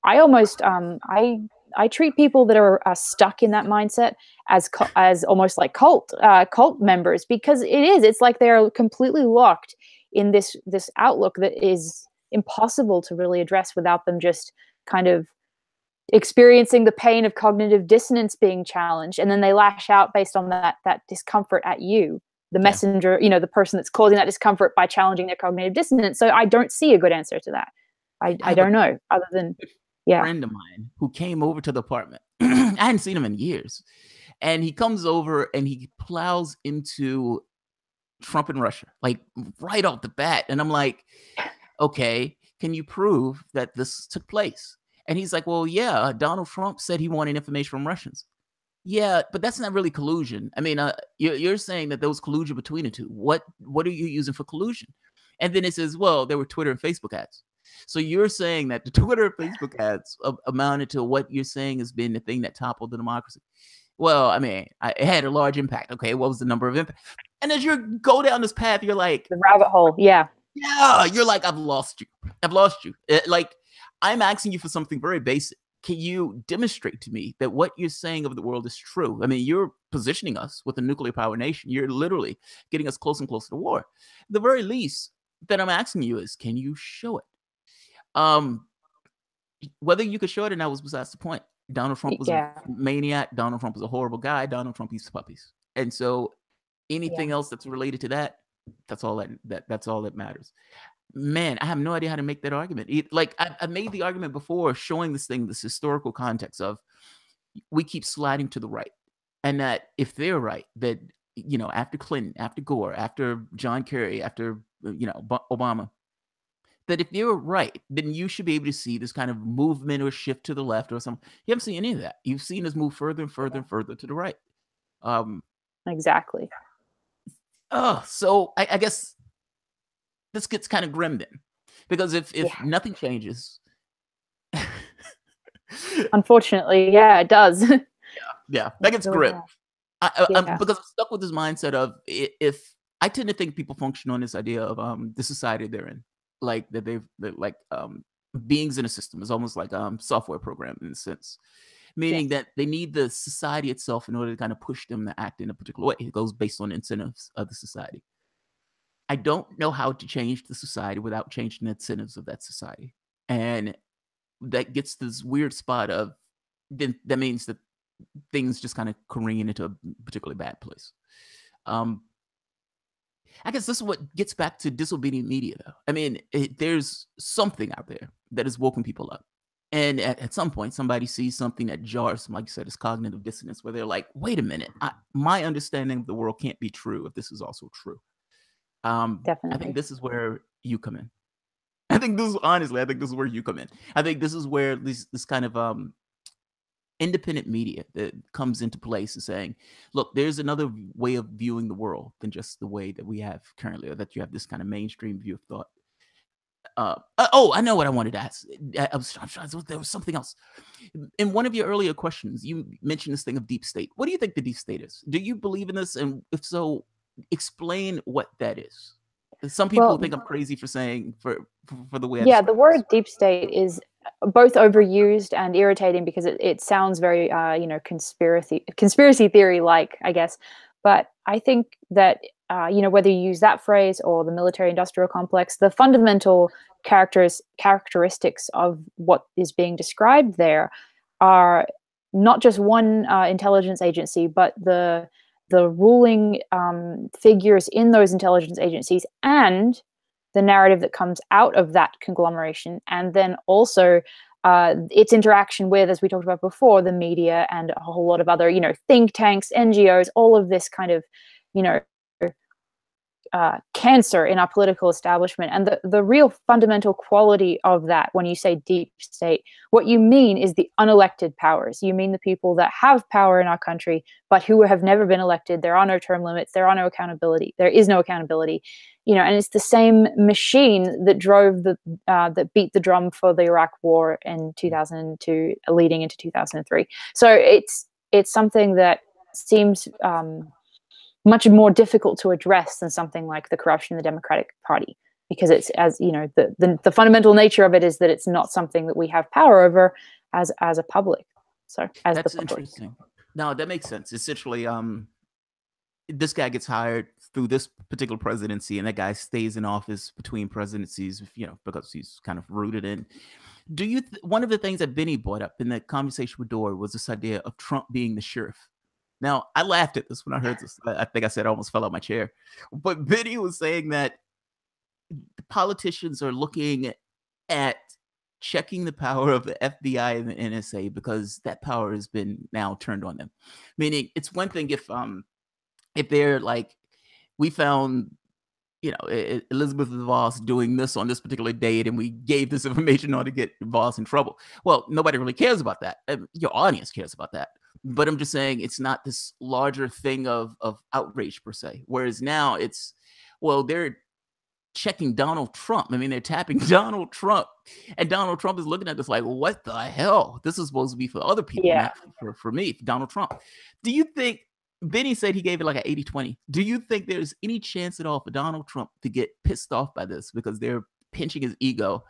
I almost I treat people that are stuck in that mindset as almost like cult members, because it's like they're completely locked in this outlook that is impossible to really address without them just kind of experiencing the pain of cognitive dissonance being challenged, and then they lash out based on that discomfort at you, the messenger, the person that's causing that discomfort, by challenging their cognitive dissonance. So I don't see a good answer to that. I don't know, other than a friend of mine who came over to the apartment. I hadn't seen him in years, and he comes over and he plows into Trump and Russia, like right off the bat, and I'm like, okay, can you prove that this took place? And he's like, well, yeah, Donald Trump said he wanted information from Russians. Yeah, but that's not really collusion. I mean, you're saying that there was collusion between the two. What are you using for collusion? And then it says, well, there were Twitter and Facebook ads. So you're saying that the Twitter and Facebook ads amounted to what you're saying has been the thing that toppled the democracy. Well, I mean, it had a large impact. Okay, what was the number of impact? And as you go down this path, you're like, the rabbit hole. Yeah, you're like, I've lost you. Like, I'm asking you for something very basic. Can you demonstrate to me that what you're saying of the world is true? I mean, you're positioning us with a nuclear power nation. You're literally getting us closer and closer to war. The very least that I'm asking you is, can you show it? Whether you could show it or not was besides the point. Donald Trump was a maniac. Donald Trump was a horrible guy. Donald Trump eats puppies. And so anything else that's related to that, that's all that matters. Man, I have no idea how to make that argument. Like, I made the argument before, showing this historical context of, we keep sliding to the right, and that if they're right, that, after Clinton, after Gore, after John Kerry, after Obama, that if you're right, then you should be able to see this kind of movement or shift to the left or something. You haven't seen any of that. You've seen us move further and further and further to the right. Exactly. So I guess this gets kind of grim then, because if nothing changes, unfortunately, it does. that gets grim. Because I'm stuck with this mindset of, if I tend to think people function on this idea of the society they're in, like that beings in a system is almost like software program in a sense, meaning that they need the society itself in order to kind of push them to act in a particular way. It goes based on incentives of the society. I don't know how to change the society without changing the incentives of that society. And that gets this weird spot of, then that means that things just kind of careen into a particularly bad place. I guess this is what gets back to disobedient media, though. I mean, there's something out there that has woken people up. And at some point, somebody sees something that jars them, like you said, it's cognitive dissonance, where they're like, wait a minute, my understanding of the world can't be true if this is also true. Definitely. I think this is where you come in. I think this is where you come in. I think this is where this kind of independent media that comes into place and saying, look, there's another way of viewing the world than just the way that we have currently, or that you have this kind of mainstream view of thought. I know what I wanted to ask. There was something else. In one of your earlier questions, you mentioned this thing of deep state. What do you think the deep state is? Do you believe in this? And if so, explain what that is. Some people think I'm crazy for saying for the way. The word deep state is both overused and irritating, because it sounds very conspiracy theory like, I guess. But I think that whether you use that phrase or the military industrial complex, the fundamental characteristics of what is being described there are not just one intelligence agency, but the ruling figures in those intelligence agencies, and the narrative that comes out of that conglomeration, and then also its interaction with, as we talked about before, the media and a whole lot of other, think tanks, NGOs, all of this kind of, cancer in our political establishment. And the real fundamental quality of that, when you say deep state, what you mean is the unelected powers. You mean the people that have power in our country, but who have never been elected. There are no term limits. There are no accountability. There is no accountability. And it's the same machine that drove that beat the drum for the Iraq War in 2002, leading into 2003. So it's something that seems much more difficult to address than something like the corruption in the Democratic Party, because it's, as you know, the fundamental nature of it is that it's not something that we have power over as a public. So that's interesting. No, that makes sense. Essentially, this guy gets hired through this particular presidency, and that guy stays in office between presidencies, because he's kind of rooted in. Do you? One of the things that Benny brought up in that conversation with Dora was this idea of Trump being the sheriff. Now, I laughed at this when I heard this. I think I said I almost fell out my chair. But Benny was saying that the politicians are looking at checking the power of the FBI and the NSA because that power has been now turned on them. Meaning, it's one thing if they're like, we found, Elizabeth DeVos doing this on this particular date, and we gave this information on to get DeVos in trouble. Well, nobody really cares about that. Your audience cares about that. But I'm just saying it's not this larger thing of outrage per se. Whereas now it's, well, they're checking Donald Trump. I mean, they're tapping Donald Trump. And Donald Trump is looking at this like, what the hell? This is supposed to be for other people, not for me, for Donald Trump. Do you think, Benny said he gave it like an 80-20. Do you think there's any chance at all for Donald Trump to get pissed off by this because they're pinching his ego,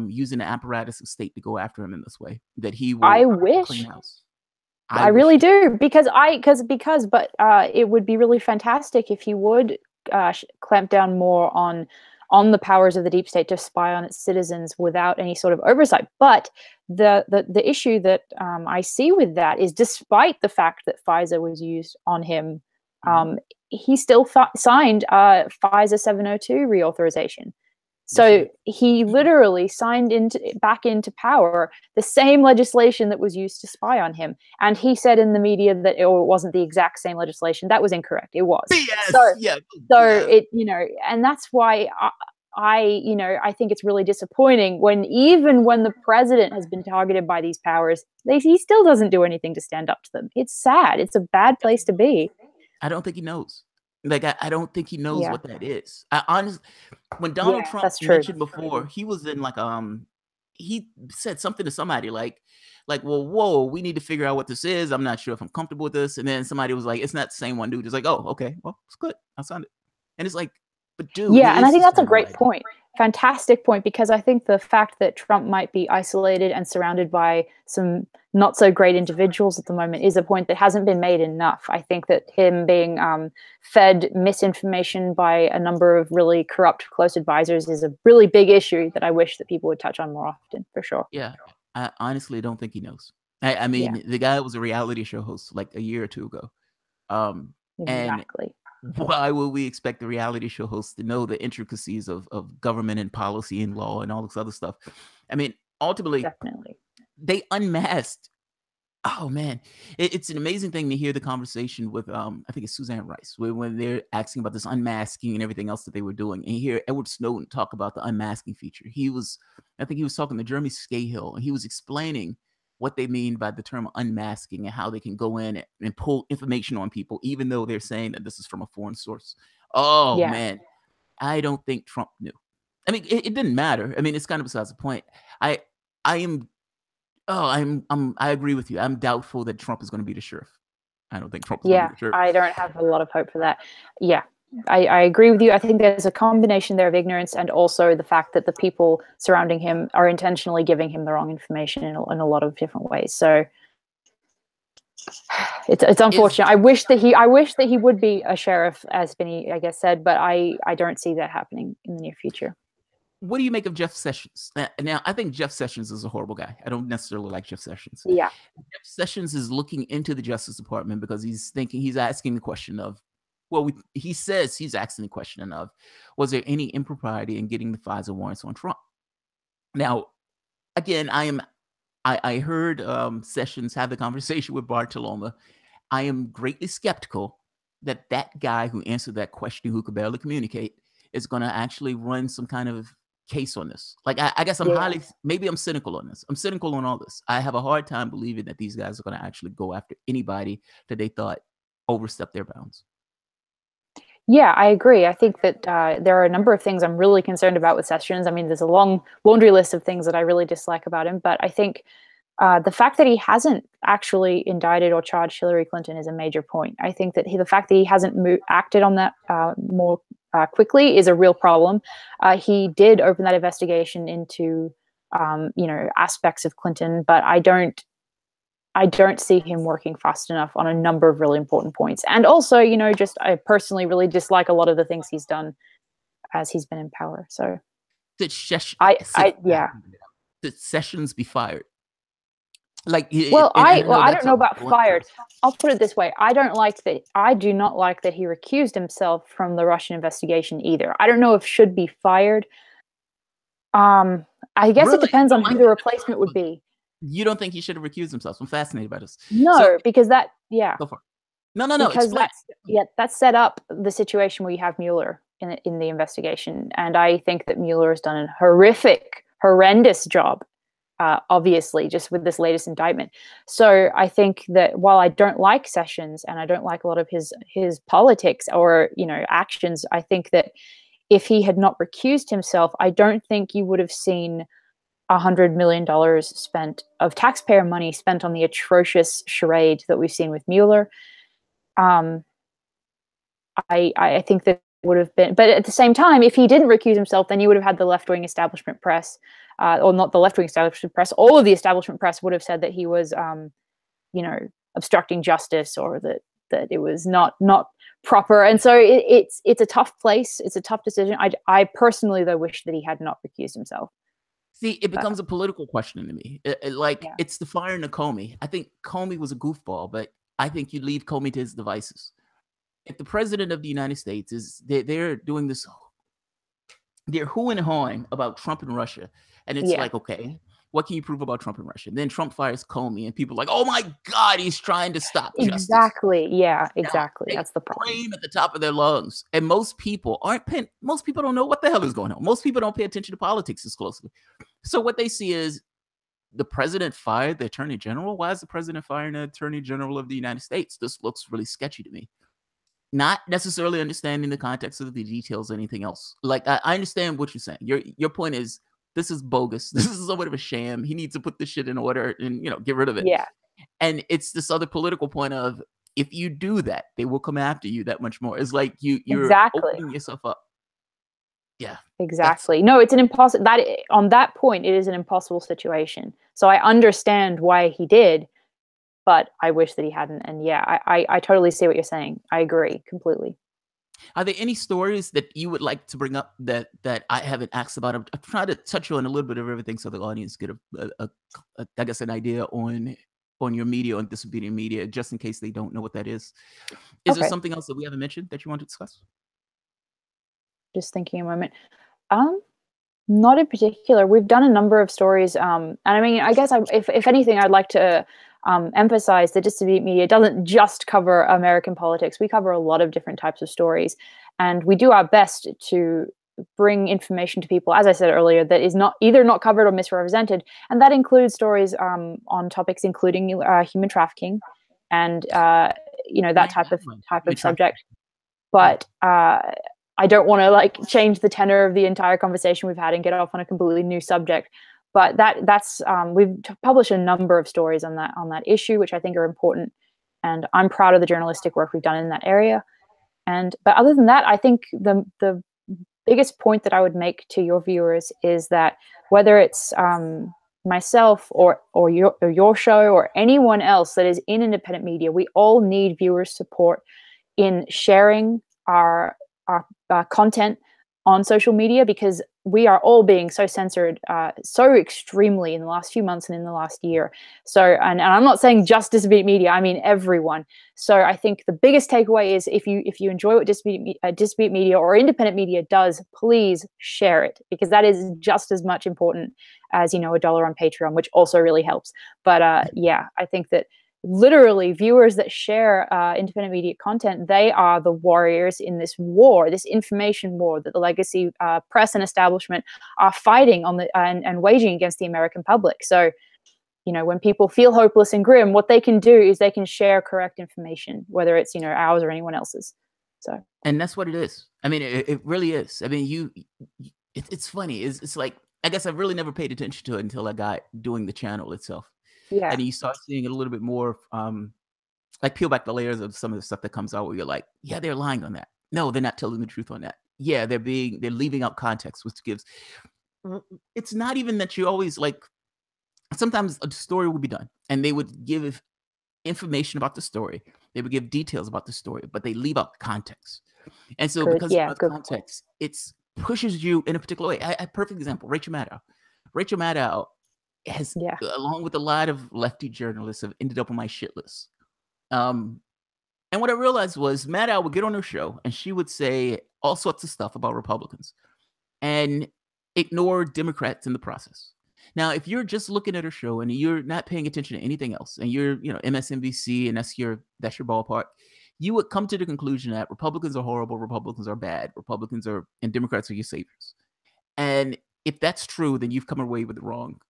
using the apparatus of state to go after him in this way? That he will clean house? I really do, because it would be really fantastic if he would clamp down more on the powers of the deep state to spy on its citizens without any sort of oversight. But the issue that I see with that is, despite the fact that FISA was used on him, he still signed FISA 702 reauthorization. So he literally signed back into power the same legislation that was used to spy on him. And he said in the media that it wasn't the exact same legislation. That was incorrect. It was. Yes, it, and that's why I think it's really disappointing even when the president has been targeted by these powers, he still doesn't do anything to stand up to them. It's sad. It's a bad place to be. I don't think he knows. Like, I don't think he knows what that is. I honestly, when Donald Trump mentioned before, he was in like, he said something to somebody like, well, whoa, we need to figure out what this is. I'm not sure if I'm comfortable with this. And then somebody was like, it's not the same one, dude. It's like, oh, okay, well, it's good. I signed it. And it's like, but dude. Yeah, and I think that's a great point. Fantastic point, because I think the fact that Trump might be isolated and surrounded by some not so great individuals at the moment is a point that hasn't been made enough. I think that him being fed misinformation by a number of really corrupt close advisors is a really big issue that I wish that people would touch on more often, for sure. Yeah, I honestly don't think he knows. I mean, the guy was a reality show host like a year or two ago. Exactly. And why would we expect the reality show host to know the intricacies of government and policy and law and all this other stuff? I mean, ultimately, they unmasked. Oh man, it's an amazing thing to hear the conversation with I think it's Suzanne Rice when they're asking about this unmasking and everything else that they were doing, and you hear Edward Snowden talk about the unmasking feature. I think he was talking to Jeremy Scahill, and he was explaining what they mean by the term unmasking and how they can go in and pull information on people, even though they're saying that this is from a foreign source. Oh man, I don't think Trump knew. I mean, it didn't matter. I mean, it's kind of besides the point. I agree with you. I'm doubtful that Trump is going to be the sheriff. I don't think Trump is going to be the sheriff. I don't have a lot of hope for that. Yeah, I agree with you. I think there's a combination there of ignorance and also the fact that the people surrounding him are intentionally giving him the wrong information in a lot of different ways. So it's unfortunate. I wish that he would be a sheriff, as Benny, I guess, said, but I don't see that happening in the near future. What do you make of Jeff Sessions? Now, I think Jeff Sessions is a horrible guy. I don't necessarily like Jeff Sessions. Yeah. Jeff Sessions is looking into the Justice Department because he's asking the question of, he says he's asking the question of, was there any impropriety in getting the FISA warrants on Trump? Now, again, I heard Sessions have the conversation with Bartoloma. I am greatly skeptical that that guy who answered that question, who could barely communicate, is going to actually run some kind of case on this. Like, I guess I'm maybe I'm cynical on this. I'm cynical on all this. I have a hard time believing that these guys are going to actually go after anybody that they thought overstepped their bounds. Yeah, I agree. I think that there are a number of things I'm really concerned about with Sessions. I mean, there's a long laundry list of things that I really dislike about him, but I think the fact that he hasn't actually indicted or charged Hillary Clinton is a major point. I think that the fact that he hasn't acted on that more quickly is a real problem. He did open that investigation into, aspects of Clinton, but I don't see him working fast enough on a number of really important points. And also, I personally really dislike a lot of the things he's done as he's been in power. So Did Sessions be fired? Like, I don't know about fired. I'll put it this way: I do not like that he recused himself from the Russian investigation either. I don't know if should be fired. I guess it depends on who the replacement would be. You don't think he should have recused himself? I'm fascinated by this. No, because that Go for it. No. Because that set up the situation where you have Mueller in the investigation, and I think that Mueller has done a horrendous job. Obviously, just with this latest indictment. So I think that while I don't like Sessions and I don't like a lot of his politics or actions, I think that if he had not recused himself, I don't think you would have seen $100 million spent of taxpayer money spent on the atrocious charade that we've seen with Mueller. I think that would have been, but at the same time, if he didn't recuse himself, then you would have had the left-wing establishment press, or not the left-wing establishment press, all of the establishment press would have said that he was, obstructing justice, or that it was not proper. And so it's a tough place. It's a tough decision. I personally, though, wish that he had not recused himself. See, it becomes a political question to me. It's the firing of Comey. I think Comey was a goofball, but I think you leave Comey to his devices. If the president of the United States they're doing this, they're hooing and hawing about Trump and Russia, and it's like, okay, what can you prove about Trump and Russia? And then Trump fires Comey, and people are like, oh my God, he's trying to stop justice. Exactly. Yeah, exactly. That's the problem. Scream at the top of their lungs, and most people don't know what the hell is going on. Most people don't pay attention to politics as closely. So what they see is the president fired the attorney general. Why is the president firing the attorney general of the United States? This looks really sketchy to me. Not necessarily understanding the context of the details or anything else. Like, I understand what you're saying. Your point is, this is bogus. This is somewhat of a sham. He needs to put this shit in order and, get rid of it. Yeah. And it's this other political point of, if you do that, they will come after you that much more. It's like you're opening yourself up. Yeah. Exactly. No, it's an impossible, on that point, it is an impossible situation. So I understand why he did, but I wish that he hadn't. And yeah, I totally see what you're saying. I agree completely. Are there any stories that you would like to bring up that I haven't asked about? I'm trying to touch on a little bit of everything so the audience get I guess an idea on your media, on Disobedient Media, just in case they don't know what that is. Is there something else that we haven't mentioned that you want to discuss? Just thinking a moment. Not in particular. We've done a number of stories, and I mean, I guess if anything, I'd like to emphasize that Disobedient Media doesn't just cover American politics. We cover a lot of different types of stories, and we do our best to bring information to people, as I said earlier, that is either not covered or misrepresented, and that includes stories on topics including human trafficking and that type of subject. But I don't want to change the tenor of the entire conversation we've had and get off on a completely new subject. But that's we've published a number of stories on that issue, which I think are important, and I'm proud of the journalistic work we've done in that area. But other than that, I think the biggest point that I would make to your viewers is that whether it's myself or your show or anyone else that is in independent media, we all need viewers' support in sharing our content on social media, because we are all being so censored so extremely in the last few months and in the last year. So, and I'm not saying just Disobedient Media, I mean everyone. So I think the biggest takeaway is if you enjoy what Disobedient Media or independent media does, please share it, because that is just as much important as $1 on Patreon, which also really helps. But yeah, I think that literally viewers that share independent media content, they are the warriors in this war, this information war that the legacy press and establishment are fighting on and waging against the American public. So, you know, when people feel hopeless and grim, what they can do is they can share correct information, whether it's, you know, ours or anyone else's. So, and that's what it is. I mean, it really is. I mean, it's funny. It's like, I guess I've really never paid attention to it until I got doing the channel itself. yeah. And you start seeing it a little bit more, like peel back the layers of some of the stuff that comes out where you're like, yeah, they're lying on that. No, they're not telling the truth on that. Yeah, they're leaving out context, which gives, it's not even that you always like, sometimes a story would be done and they would give information about the story. They would give details about the story, but they leave out context. And so because of context, it's pushes you in a particular way. A perfect example, Rachel Maddow. Rachel Maddow has, along with a lot of lefty journalists, have ended up on my shit list. And what I realized was Maddow would get on her show and she would say all sorts of stuff about Republicans and ignore Democrats in the process. Now, if you're just looking at her show and you're not paying attention to anything else, and you're, you know, MSNBC and that's your ballpark, you would come to the conclusion that Republicans are horrible, Republicans are bad, Republicans are, and Democrats are your saviors. And if that's true, then you've come away with the wrong,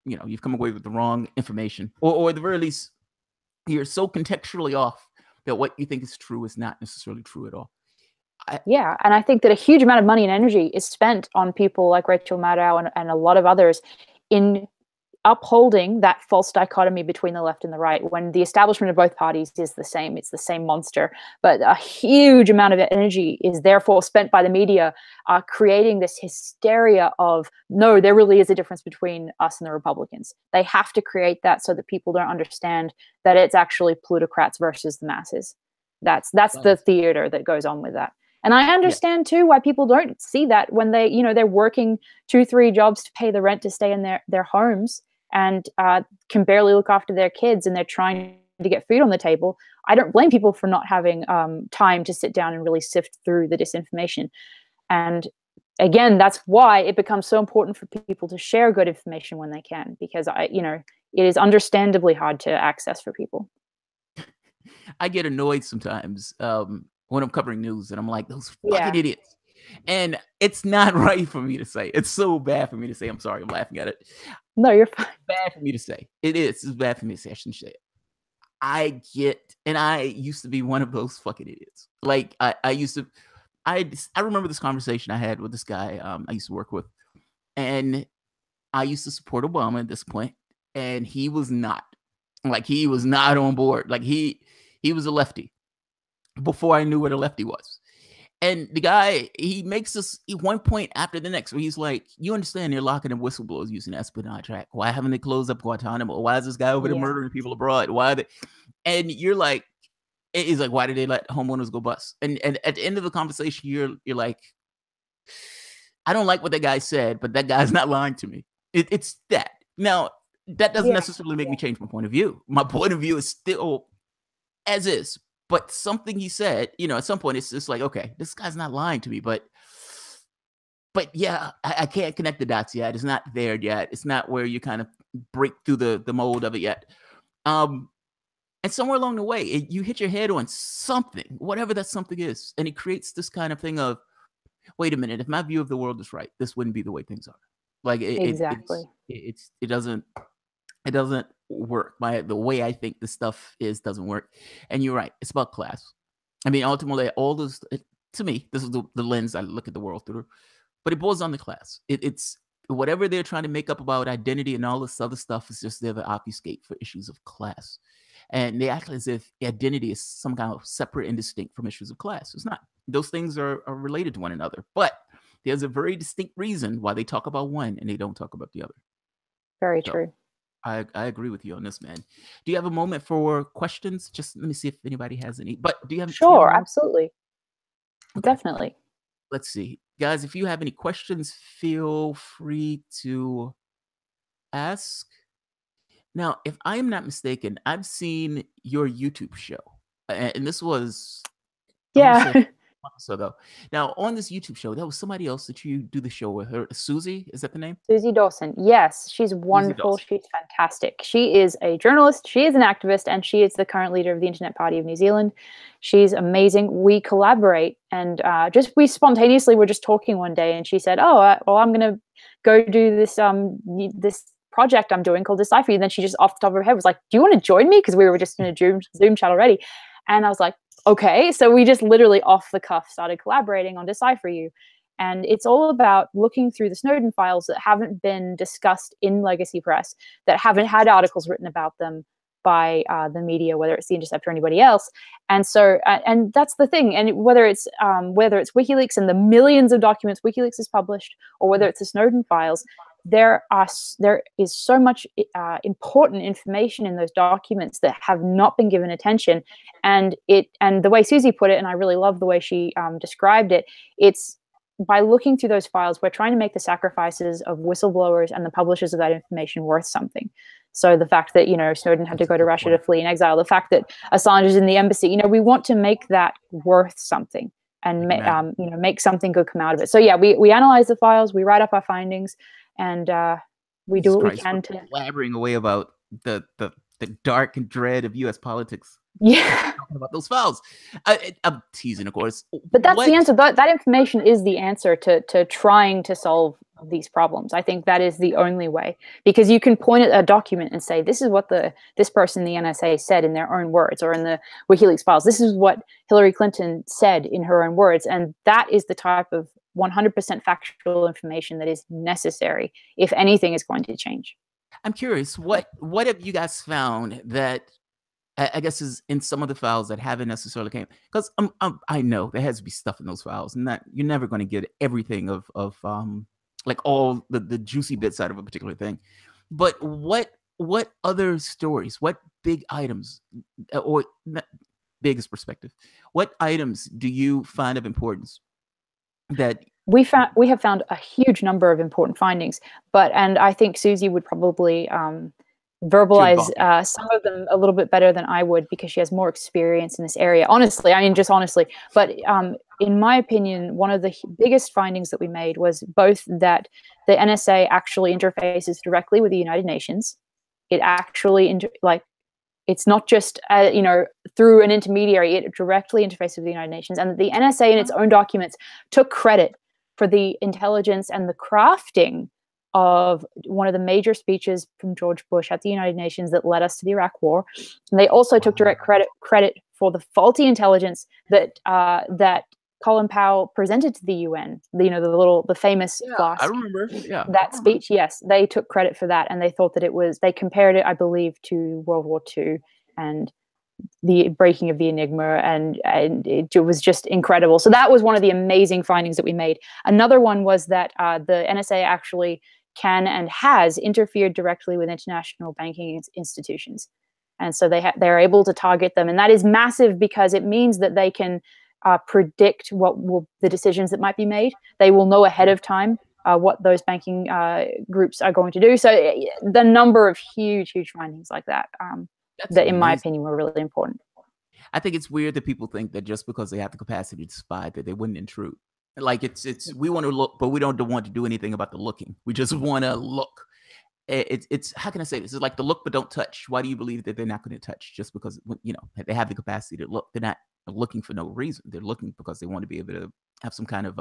you've come away with the wrong information, or at the very least, you're so contextually off that what you think is true is not necessarily true at all. And I think that a huge amount of money and energy is spent on people like Rachel Maddow and a lot of others in upholding that false dichotomy between the left and the right, when the establishment of both parties is the same. It's the same monster. But a huge amount of energy is therefore spent by the media creating this hysteria of, no, there really is a difference between us and the Republicans. They have to create that so that people don't understand that it's actually plutocrats versus the masses. That's the theater that goes on with that. And I understand too why people don't see that when they, you know, they're working 2-3 jobs to pay the rent to stay in their homes and can barely look after their kids, and they're trying to get food on the table. I don't blame people for not having time to sit down and really sift through the disinformation. And again, that's why it becomes so important for people to share good information when they can, because it is understandably hard to access for people. I get annoyed sometimes when I'm covering news and I'm like, those fucking idiots. And it's not right for me to say. It's so bad for me to say. I'm sorry, I'm laughing at it. No, you're fine. It's bad for me to say. It is. It's bad for me to say. I shouldn't say it. I used to be one of those fucking idiots. Like I remember this conversation I had with this guy I used to work with. And I used to support Obama at this point, and he was not. Like, he was not on board. Like, he was a lefty before I knew what a lefty was. And the guy, he makes us one point after the next where he's like, you understand they're locking in whistleblowers using Espionage Act. Why haven't they closed up Guantanamo? Why is this guy over there murdering people abroad? Why are they? And you're like, he's like, why did they let homeowners go bust? And at the end of the conversation, you're like, I don't like what that guy said, but that guy's not lying to me. It's that. Now, that doesn't necessarily make me change my point of view. My point of view is still as is. But something he said, at some point, it's just like, okay, this guy's not lying to me. But yeah, I can't connect the dots yet. It's not there yet. It's not where you kind of break through the mold of it yet. And somewhere along the way, you hit your head on something, whatever that something is. And it creates this kind of thing of, wait a minute, if my view of the world is right, this wouldn't be the way things are. Like, exactly. It doesn't work. The way I think the stuff doesn't work. And you're right. It's about class. I mean, ultimately, all this, to me, this is the lens I look at the world through. But it boils down to class. It's whatever they're trying to make up about identity and all this other stuff is just there to obfuscate for issues of class. And they act as if identity is some kind of separate and distinct from issues of class. It's not. Those things are related to one another. But there's a very distinct reason why they talk about one and they don't talk about the other. Very true. I agree with you on this, man. Do you have a moment for questions? Just let me see if anybody has any. But do you have? Sure, absolutely. Okay. Definitely. Let's see. Guys, if you have any questions, feel free to ask. Now, if I am not mistaken, I've seen your YouTube show. And this was... Yeah. So though, now on this YouTube show, that was somebody else that you do the show with. Her, Susie, is that the name? Susie Dawson. Yes, she's wonderful. She's fantastic. She is a journalist. She is an activist, and she is the current leader of the Internet Party of New Zealand. She's amazing. We collaborate, and we spontaneously were just talking one day, and she said, "Oh, well, I'm going to go do this project I'm doing called Decipher." And then she just off the top of her head was like, "Do you want to join me?" Because we were just in a Zoom chat already, and I was like, "Okay." So we just literally off the cuff started collaborating on Decipher You. And it's all about looking through the Snowden files that haven't been discussed in legacy press, that haven't had articles written about them by the media, whether it's The Intercept or anybody else. And so, and that's the thing. And whether it's WikiLeaks and the millions of documents WikiLeaks has published, or whether it's the Snowden files, there is so much important information in those documents that have not been given attention. And the way Susie put it, and I really love the way she described it, it's by looking through those files, we're trying to make the sacrifices of whistleblowers and the publishers of that information worth something. So the fact that, Snowden had to go to Russia to flee in exile, the fact that Assange is in the embassy, we want to make that worth something and make something good come out of it. So yeah, we analyze the files, we write up our findings, and we do what we can to blabbering away about the dark and dread of U.S. politics. Yeah, talking about those files. I'm teasing, of course, but that's the answer. That information is the answer to trying to solve these problems. I think that is the only way, because you can point at a document and say, this is what this person in the NSA said in their own words, or in the WikiLeaks files, this is what Hillary Clinton said in her own words, and that is the type of 100% factual information that is necessary if anything is going to change. I'm curious, what have you guys found that I guess is in some of the files that haven't necessarily came, because I know there has to be stuff in those files, and that you're never going to get everything of like all the juicy bits out of a particular thing. But what other stories, what big items, or biggest perspective, what items do you find of importance that we have found a huge number of important findings, and I think Susie would probably verbalize some of them a little bit better than I would, because she has more experience in this area. Honestly, but in my opinion, one of the biggest findings that we made was both that the NSA actually interfaces directly with the United Nations. It actually it's not just through an intermediary. It directly interfaces with the United Nations, and the NSA in its own documents took credit for the intelligence and the crafting of one of the major speeches from George Bush at the United Nations that led us to the Iraq War. And they also took direct credit for the faulty intelligence that Colin Powell presented to the UN. The famous flask. I remember. Yeah, that speech. Yes, they took credit for that, and they thought that they compared it, I believe, to World War II and the breaking of the Enigma, and it was just incredible. So that was one of the amazing findings that we made. Another one was that the NSA actually can and has interfered directly with international banking institutions, and so they're able to target them, and that is massive, because it means that they can predict the decisions that might be made. They will know ahead of time what those banking groups are going to do. So the number of huge findings like that, that in my opinion were really important. I think it's weird that people think that just because they have the capacity to spy that they wouldn't intrude. Like we want to look, but we don't want to do anything about the looking. We just want to look. It's how can I say this? It's like the look but don't touch. Why do you believe that they're not going to touch just because they have the capacity to look? They're not looking for no reason. They're looking because they want to be able to have some kind of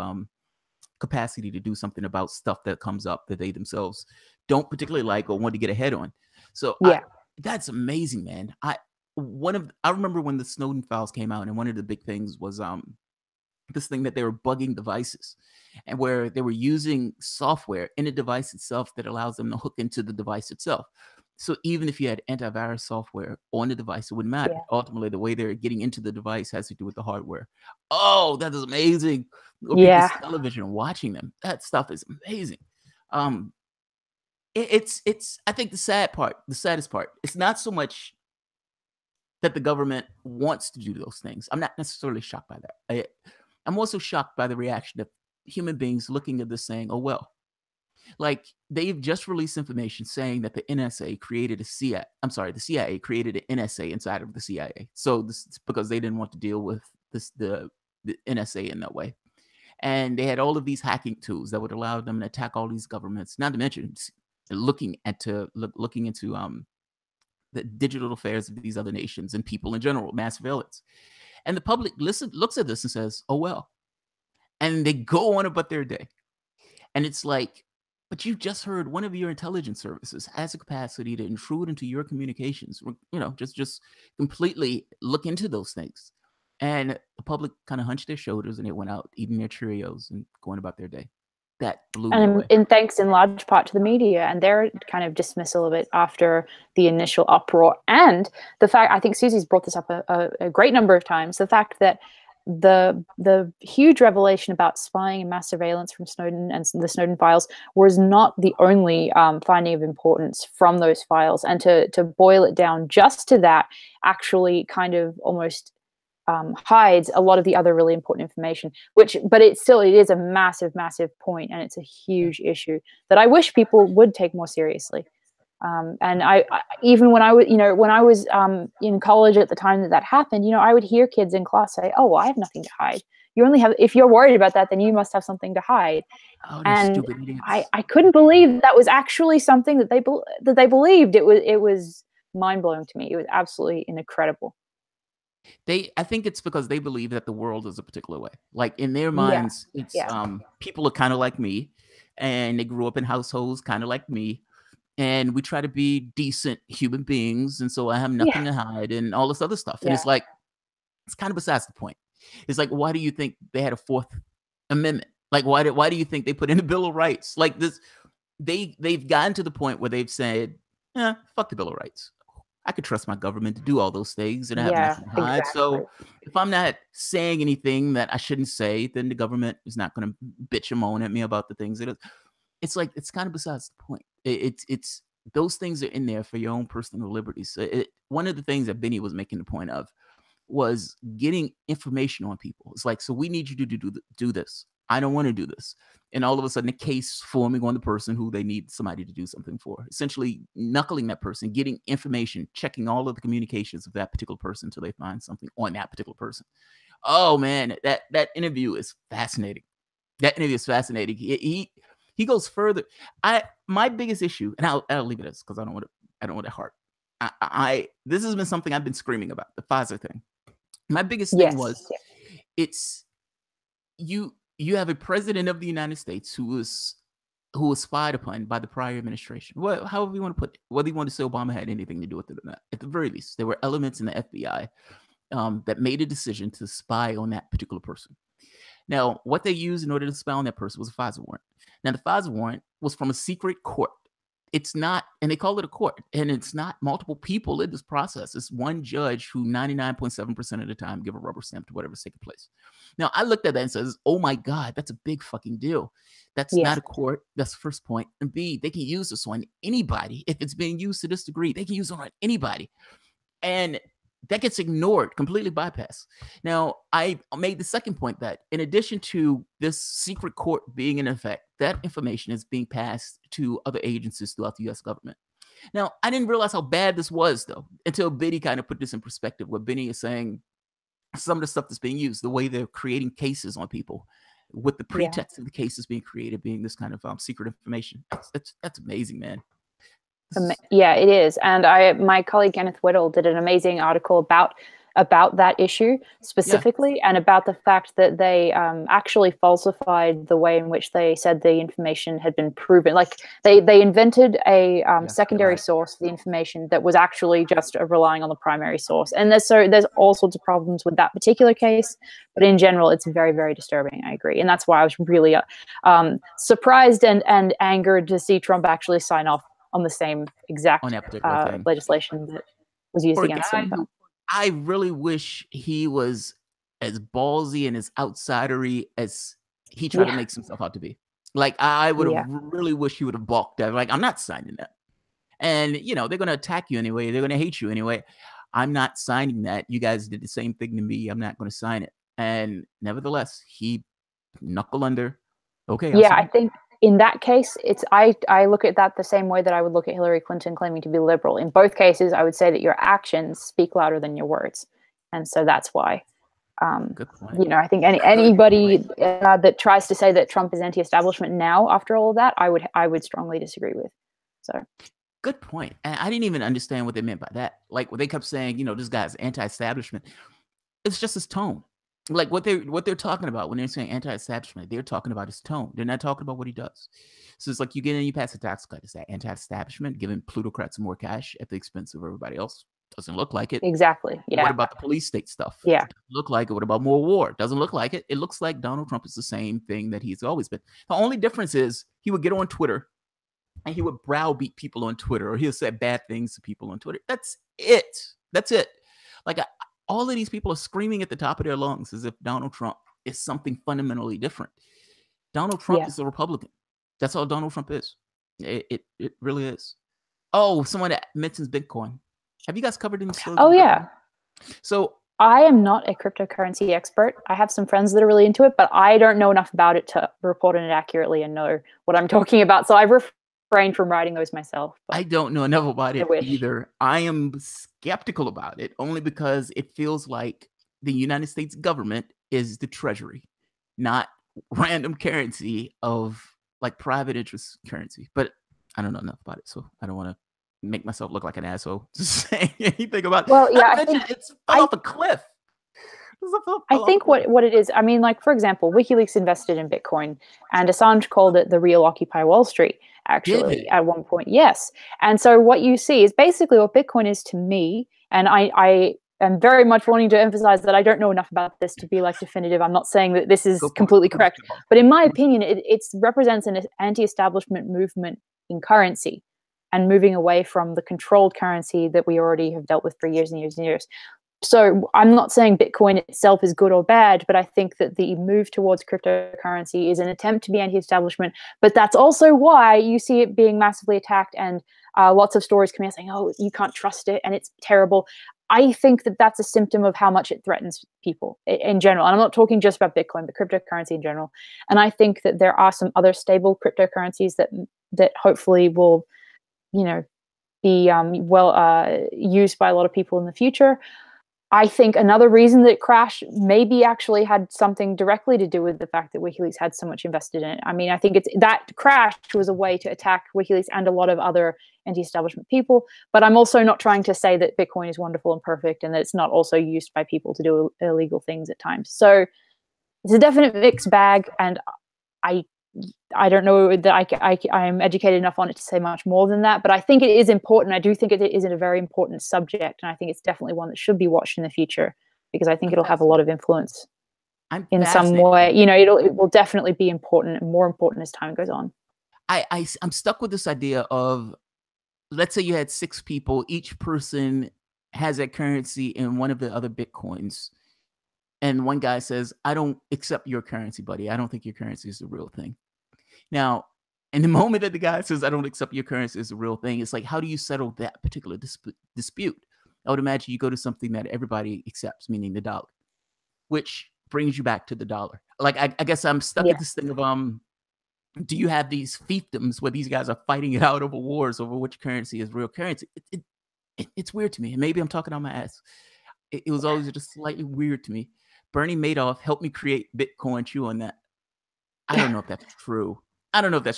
capacity to do something about stuff that comes up that they themselves don't particularly like or want to get ahead on. So yeah, that's amazing, man. I remember when the Snowden files came out, and one of the big things was this thing that they were bugging devices, and where they were using software in a device itself that allows them to hook into the device itself. So even if you had antivirus software on the device, it wouldn't matter. Yeah. Ultimately, the way they're getting into the device has to do with the hardware. Oh, that is amazing. Yeah. People's television, watching them. That stuff is amazing. It's I think the saddest part, it's not so much that the government wants to do those things. I'm not necessarily shocked by that. I'm also shocked by the reaction of human beings looking at this saying, oh, well, like they've just released information saying that the NSA created the CIA created an NSA inside of the CIA. So this is because they didn't want to deal with the the NSA in that way. And they had all of these hacking tools that would allow them to attack all these governments, not to mention looking into the digital affairs of these other nations and people in general, mass surveillance. And the public looks at this and says, oh, well. And they go on about their day. And it's like, but you just heard one of your intelligence services has a capacity to intrude into your communications, just completely look into those things. And the public kind of hunched their shoulders and they went out eating their Cheerios and going about their day. That blew me away. And thanks in large part to the media and their kind of dismissal of it after the initial uproar. And the fact, I think Susie's brought this up a great number of times, the fact that the huge revelation about spying and mass surveillance from Snowden and the Snowden files was not the only finding of importance from those files. And to boil it down just to that actually kind of almost hides a lot of the other really important information, but it is a massive point, and it's a huge issue that I wish people would take more seriously. And I even when I was in college at the time that happened, I would hear kids in class say, "Oh, well, I have nothing to hide. You only have, if you're worried about that, then you must have something to hide." Oh, and stupid idiots. I couldn't believe that was actually something that they believed. It was mind blowing to me. It was absolutely incredible. I think it's because they believe that the world is a particular way. Like in their minds, it's people are kind of like me, and they grew up in households kind of like me, and we try to be decent human beings, and so I have nothing to hide and all this other stuff. And it's like, it's kind of besides the point. It's like, why do you think they had a Fourth Amendment? Like, why do you think they put in a Bill of Rights? Like this, they've gotten to the point where they've said, fuck the Bill of Rights. I could trust my government to do all those things, and I have nothing to hide. Exactly. So if I'm not saying anything that I shouldn't say, then the government is not going to bitch and moan at me about the things. It's like, it's kind of besides the point. It's those things are in there for your own personal liberties. One of the things that Benny was making the point of was getting information on people. It's like, so we need you to do this. I don't want to do this. And all of a sudden, a case forming on the person who they need somebody to do something for. Essentially knuckling that person, getting information, checking all of the communications of that particular person until they find something on that particular person. Oh man, that interview is fascinating. That interview is fascinating. He goes further. My biggest issue, and I'll leave it as, because I don't want to harp. This has been something I've been screaming about, the Pfizer thing. My biggest thing was, it's you have a president of the United States who was spied upon by the prior administration. Well, however you want to put it, whether you want to say Obama had anything to do with it or not, at the very least, there were elements in the FBI that made a decision to spy on that particular person. Now, what they used in order to spy on that person was a Pfizer warrant. Now, the Pfizer warrant was from a secret court. It's not, and they call it a court, and it's not multiple people in this process. It's one judge who 99.7% of the time give a rubber stamp to whatever's taking place. Now, I looked at that and says, oh my God, that's a big fucking deal. That's not a court. That's the first point. And B, they can use this on anybody. If it's being used to this degree, they can use it on anybody. And that gets ignored, completely bypassed. Now, I made the second point that in addition to this secret court being in effect, that information is being passed to other agencies throughout the U.S. government. Now, I didn't realize how bad this was, though, until Benny kind of put this in perspective, where Benny is saying some of the stuff that's being used, the way they're creating cases on people, with the pretext of the cases being created being this kind of secret information. That's amazing, man. Yeah, it is. And my colleague Kenneth Whittle did an amazing article about that issue specifically, and about the fact that they actually falsified the way in which they said the information had been proven. Like they invented a secondary source for the information that was actually just relying on the primary source. And there's all sorts of problems with that particular case, but in general, it's very, very disturbing. I agree. And that's why I was really surprised and angered to see Trump actually sign off on the same exact legislation that was used against him. I really wish he was as ballsy and as outsidery as he tried to make himself out to be. Like, I would have really wished he would have balked at. Like, I'm not signing that. And, they're going to attack you anyway. They're going to hate you anyway. I'm not signing that. You guys did the same thing to me. I'm not going to sign it. And nevertheless, he knuckled under. Okay. I think in that case, I look at that the same way that I would look at Hillary Clinton claiming to be liberal. In both cases, I would say that your actions speak louder than your words. And so that's why Good point. You know, I think anybody that tries to say that Trump is anti-establishment now, after all of that, I would strongly disagree with. So. Good point. And I didn't even understand what they meant by that. Like when they kept saying, you know, this guy's anti-establishment. It's just his tone. Like what they're talking about when they're saying anti-establishment, they're talking about his tone. They're not talking about what he does. So it's like you get in, you pass a tax cut. Is that anti-establishment, giving plutocrats more cash at the expense of everybody else? Doesn't look like it. Exactly. Yeah. What about the police state stuff? Yeah. Doesn't look like it. What about more war? Doesn't look like it. It looks like Donald Trump is the same thing that he's always been. The only difference is he would get on Twitter and he would browbeat people on Twitter, or he'll say bad things to people on Twitter. That's it. That's it. Like all of these people are screaming at the top of their lungs as if Donald Trump is something fundamentally different. Donald Trump is a Republican. That's all Donald Trump is. It really is. Oh, someone that mentions Bitcoin. Have you guys covered any stories? Oh, yeah. So I am not a cryptocurrency expert. I have some friends that are really into it, but I don't know enough about it to report on it accurately and know what I'm talking about. So I've refrained from writing those myself. I don't know enough about it either. I am skeptical about it only because it feels like the United States government is the treasury, not random currency of like private interest currency. But I don't know enough about it, so I don't want to make myself look like an asshole to say anything about it. Well, yeah, I think it's fell off a cliff. I think what it is, I mean, like, for example, WikiLeaks invested in Bitcoin and Assange called it the real Occupy Wall Street, actually, at one point. Yes. And so what you see is basically what Bitcoin is to me. And I am very much wanting to emphasize that I don't know enough about this to be like definitive. I'm not saying that this is completely correct. But in my opinion, it represents an anti-establishment movement in currency and moving away from the controlled currency that we already have dealt with for years and years and years. So I'm not saying Bitcoin itself is good or bad, but I think that the move towards cryptocurrency is an attempt to be anti-establishment. But that's also why you see it being massively attacked and lots of stories coming out saying, oh, you can't trust it and it's terrible. I think that that's a symptom of how much it threatens people in general. And I'm not talking just about Bitcoin, but cryptocurrency in general. And I think that there are some other stable cryptocurrencies that hopefully will, you know, be used by a lot of people in the future. I think another reason that it crashed maybe actually had something directly to do with the fact that WikiLeaks had so much invested in it. I mean, I think that crash was a way to attack WikiLeaks and a lot of other anti-establishment people. But I'm also not trying to say that Bitcoin is wonderful and perfect and that it's not also used by people to do illegal things at times. So it's a definite mixed bag, and I don't know that I am educated enough on it to say much more than that, but I think it is important. I do think it is a very important subject, and I think it's definitely one that should be watched in the future because I think it'll have a lot of influence in some way. You know, it will definitely be important and more important as time goes on. I'm stuck with this idea of, let's say you had 6 people, each person has that currency in one of the other Bitcoins. And one guy says, I don't accept your currency, buddy. I don't think your currency is the real thing. Now, in the moment that the guy says, I don't accept your currency is the real thing, it's like, how do you settle that particular dispute? I would imagine you go to something that everybody accepts, meaning the dollar, which brings you back to the dollar. Like, I guess I'm stuck at this thing of, do you have these fiefdoms where these guys are fighting it out over wars over which currency is real currency? It's weird to me. And maybe I'm talking on my ass. It was always just slightly weird to me. Bernie Madoff helped me create Bitcoin. Chew on that. I don't know if that's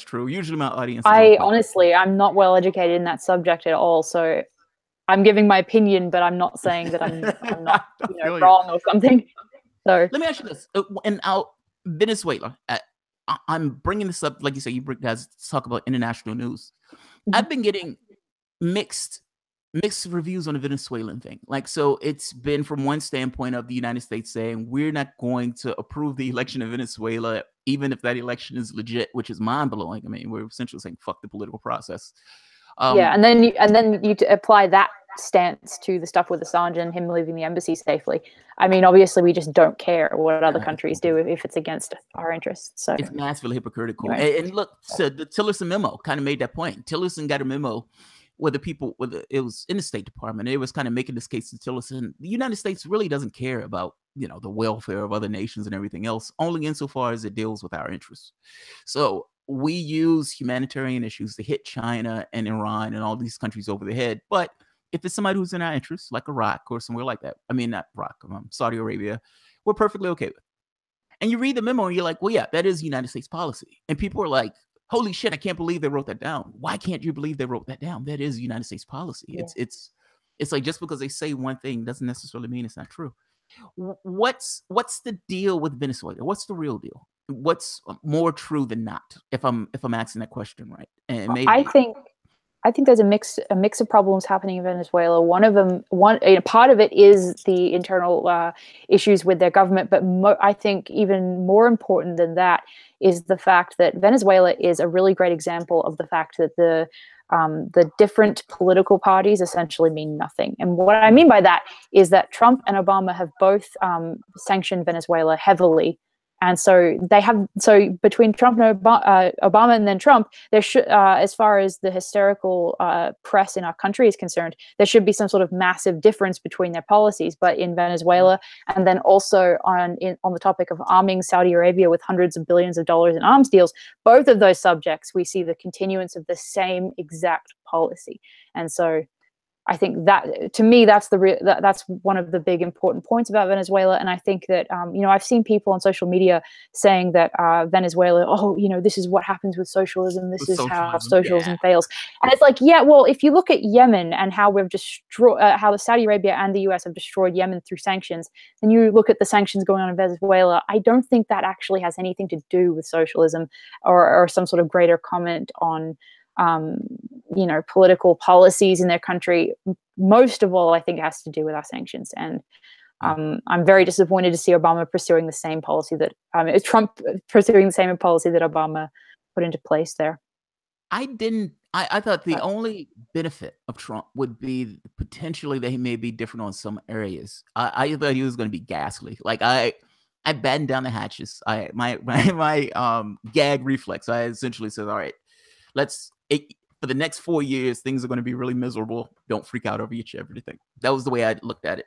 true. Usually my audience. Honestly, I'm not well educated in that subject at all. So I'm giving my opinion, but I'm not saying that I'm not wrong or something. So let me ask you this. And Venezuela, I'm bringing this up, like you say, you guys talk about international news. Mm-hmm. I've been getting mixed reviews on the Venezuelan thing. Like, so it's been from one standpoint of the United States saying we're not going to approve the election of Venezuela, even if that election is legit, which is mind blowing. I mean, we're essentially saying fuck the political process. And then you apply that stance to the stuff with Assange and him leaving the embassy safely. I mean, obviously, we just don't care what other countries do if it's against our interests. So it's massively hypocritical. Right. And look, so the Tillerson memo kind of made that point. Tillerson got a memo where it was in the State Department. It was kind of making this case to Tillerson. The United States really doesn't care about, the welfare of other nations and everything else, only insofar as it deals with our interests. So we use humanitarian issues to hit China and Iran and all these countries over the head. But if it's somebody who's in our interests, like Iraq or somewhere like that, I mean, not Iraq, Saudi Arabia, we're perfectly okay with. And you read the memo and you're like, well, yeah, that is United States policy. And people are like, holy shit, I can't believe they wrote that down. Why can't you believe they wrote that down? That is United States policy. Yeah. It's like, just because they say one thing doesn't necessarily mean it's not true. What's the deal with Venezuela? What's the real deal? What's more true than not? If I'm asking that question right, and maybe I think there's a mix of problems happening in Venezuela. One of them, part of it is the internal issues with their government, but I think even more important than that is the fact that Venezuela is a really great example of the fact that the different political parties essentially mean nothing. And what I mean by that is that Trump and Obama have both sanctioned Venezuela heavily. And so between Trump and Obama and then Trump, there should, as far as the hysterical press in our country is concerned, there should be some sort of massive difference between their policies. But in Venezuela, and then also on the topic of arming Saudi Arabia with hundreds of billions of dollars in arms deals, both of those subjects, we see the continuance of the same exact policy. And so I think that, to me, that's that's one of the big important points about Venezuela. And I think that, I've seen people on social media saying that Venezuela, this is what happens with socialism. This is how socialism fails. And it's like, yeah, well, if you look at Yemen and how we've destroyed, how Saudi Arabia and the US have destroyed Yemen through sanctions, and you look at the sanctions going on in Venezuela, I don't think that actually has anything to do with socialism or some sort of greater comment on political policies in their country. Most of all, I think it has to do with our sanctions. And I'm very disappointed to see Obama pursuing the same policy that Trump pursuing the same policy that Obama put into place there. I thought the only benefit of Trump would be potentially that he may be different on some areas. I thought he was going to be ghastly. Like I battened down the hatches. My gag reflex. I essentially said, all right, for the next 4 years, things are going to be really miserable. Don't freak out over everything. That was the way I looked at it.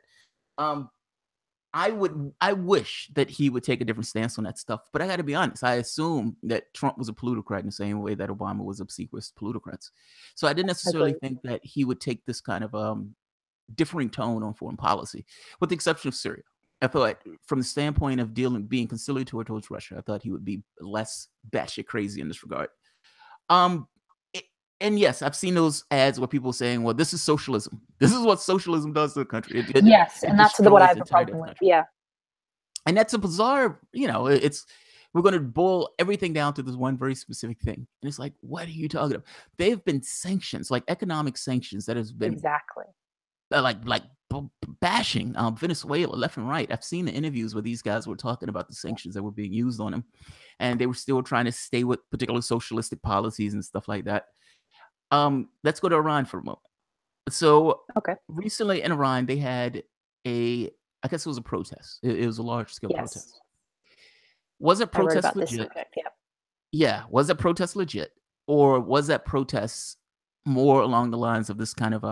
I wish that he would take a different stance on that stuff. But I got to be honest. I assume that Trump was a plutocrat in the same way that Obama was obsequious to plutocrats. So I didn't necessarily think that he would take this kind of differing tone on foreign policy, with the exception of Syria. I thought, from the standpoint of being conciliatory towards Russia, I thought he would be less batshit crazy in this regard. And yes, I've seen those ads where people are saying, well, this is socialism. This is what socialism does to the country. And that's what I have a problem with. Yeah. And that's a bizarre, we're going to boil everything down to this one very specific thing. And it's like, what are you talking about? They've been sanctions, like economic sanctions that has been exactly like bashing Venezuela left and right. I've seen the interviews where these guys were talking about the sanctions that were being used on them, and they were still trying to stay with particular socialistic policies and stuff like that. Let's go to Iran for a moment. So recently in Iran, they had I guess it was a protest. It was a large scale protest. Was it protest legit? Yeah. Was that protest legit? Or was that protest more along the lines of this kind of,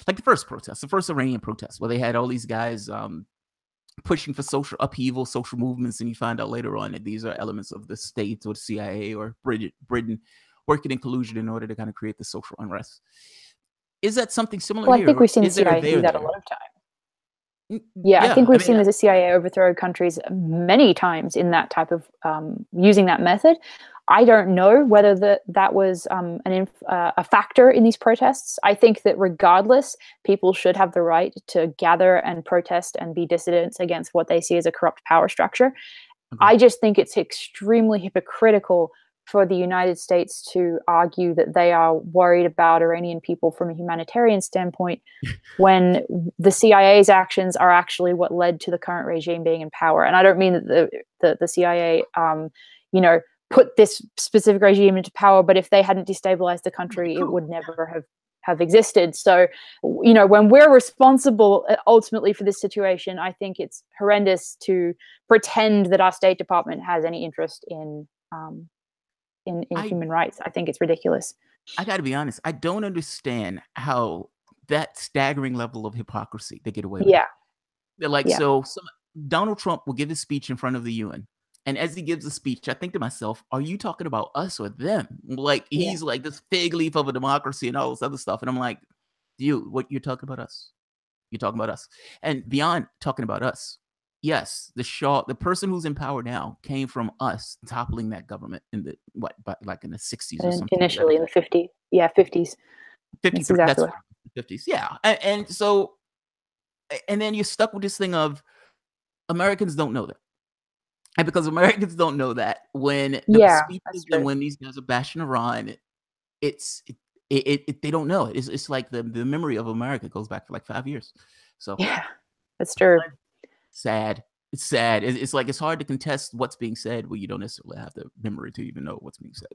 like the first Iranian protest, where they had all these guys pushing for social upheaval, social movements, and you find out later on that these are elements of the state or the CIA or Britain working in collusion in order to kind of create the social unrest. Is that something similar here? I think we've seen the CIA do that a lot of times. Yeah, I think we've seen the CIA overthrow countries many times in that type of using that method. I don't know whether that was a factor in these protests. I think that regardless, people should have the right to gather and protest and be dissidents against what they see as a corrupt power structure. I just think it's extremely hypocritical for the United States to argue that they are worried about Iranian people from a humanitarian standpoint when the CIA's actions are actually what led to the current regime being in power. And I don't mean that the CIA, put this specific regime into power, but if they hadn't destabilized the country, it would never have existed. So, when we're responsible ultimately for this situation, I think it's horrendous to pretend that our State Department has any interest in human rights. I think it's ridiculous. I got to be honest. I don't understand how that staggering level of hypocrisy they get away with. They're like, so Donald Trump will give his speech in front of the UN. And as he gives the speech, I think to myself, are you talking about us or them? Like, he's like this fig leaf of a democracy and all this other stuff. And I'm like, dude, what you're talking about us? You're talking about us. And beyond talking about us, yes, the Shah, the person who's in power now, came from us toppling that government in the but like in the 60s or something. Initially in the 50s. Yeah, 50s. 53. Exactly That's 50s. Yeah, and so and then you're stuck with this thing of Americans don't know that. And because Americans don't know that, when the speeches and when these guys are bashing Iran, they don't know it. It's like the memory of America goes back for like 5 years. So yeah, that's true. Sad. It's sad. It's like it's hard to contest what's being said when you don't necessarily have the memory to even know what's being said.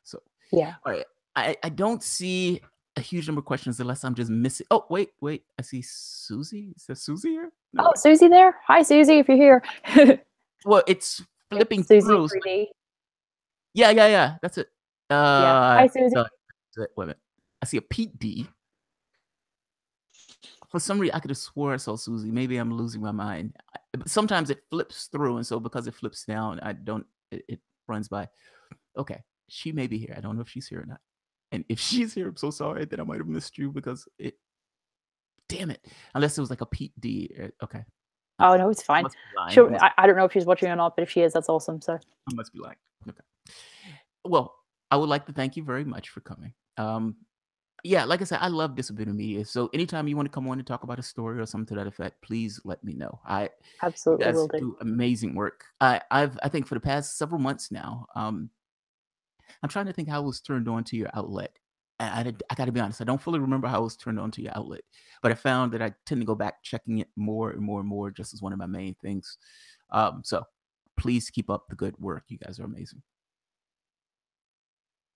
So yeah. All right. I don't see a huge number of questions unless I'm just missing. Oh, wait. I see Susie. Is there Susie here? No. Oh, Susie there? Hi, Susie, if you're here. Well, it's flipping Susie through. 3D. Yeah. That's it. Hi, Susie. Wait a minute. I see a Pete D. For some reason, I could have swore I saw Susie. Maybe I'm losing my mind. Sometimes it flips through, and so because it flips down, it runs by. Okay, she may be here. I don't know if she's here or not. And if she's here, I'm so sorry that I might have missed you because damn it. Unless it was like a Pete D. Okay. Oh, no, it's fine. Sure, I don't know if she's watching or not, but if she is, that's awesome. So I must be lying. Okay. Well, I would like to thank you very much for coming. Yeah, like I said, I love Disobedient Media. So anytime you want to come on and talk about a story or something to that effect, please let me know. I absolutely will do amazing work. I think for the past several months now, I'm trying to think how it was turned on to your outlet. I got to be honest, I don't fully remember how it was turned on to your outlet, but I found that I tend to go back checking it more and more and more just as one of my main things. So please keep up the good work. You guys are amazing.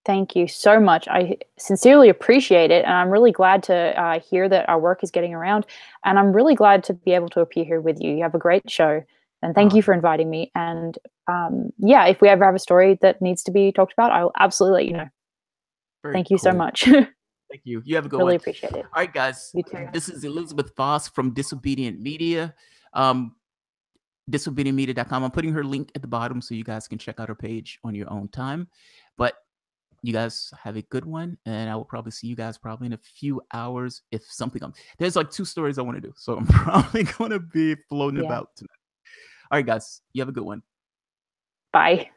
Thank you so much. I sincerely appreciate it. And I'm really glad to hear that our work is getting around. And I'm really glad to be able to appear here with you. You have a great show. And thank you for inviting me. And yeah, if we ever have a story that needs to be talked about, I will absolutely let you know. Thank you so much. Thank you. You have a good one. Really appreciate it. All right, guys. This is Elizabeth Foss from Disobedient Media. Disobedientmedia.com. I'm putting her link at the bottom so you guys can check out her page on your own time. But you guys have a good one, and I will probably see you guys probably in a few hours if something comes. There's like 2 stories I want to do, so I'm probably going to be floating about tonight. All right, guys. You have a good one. Bye.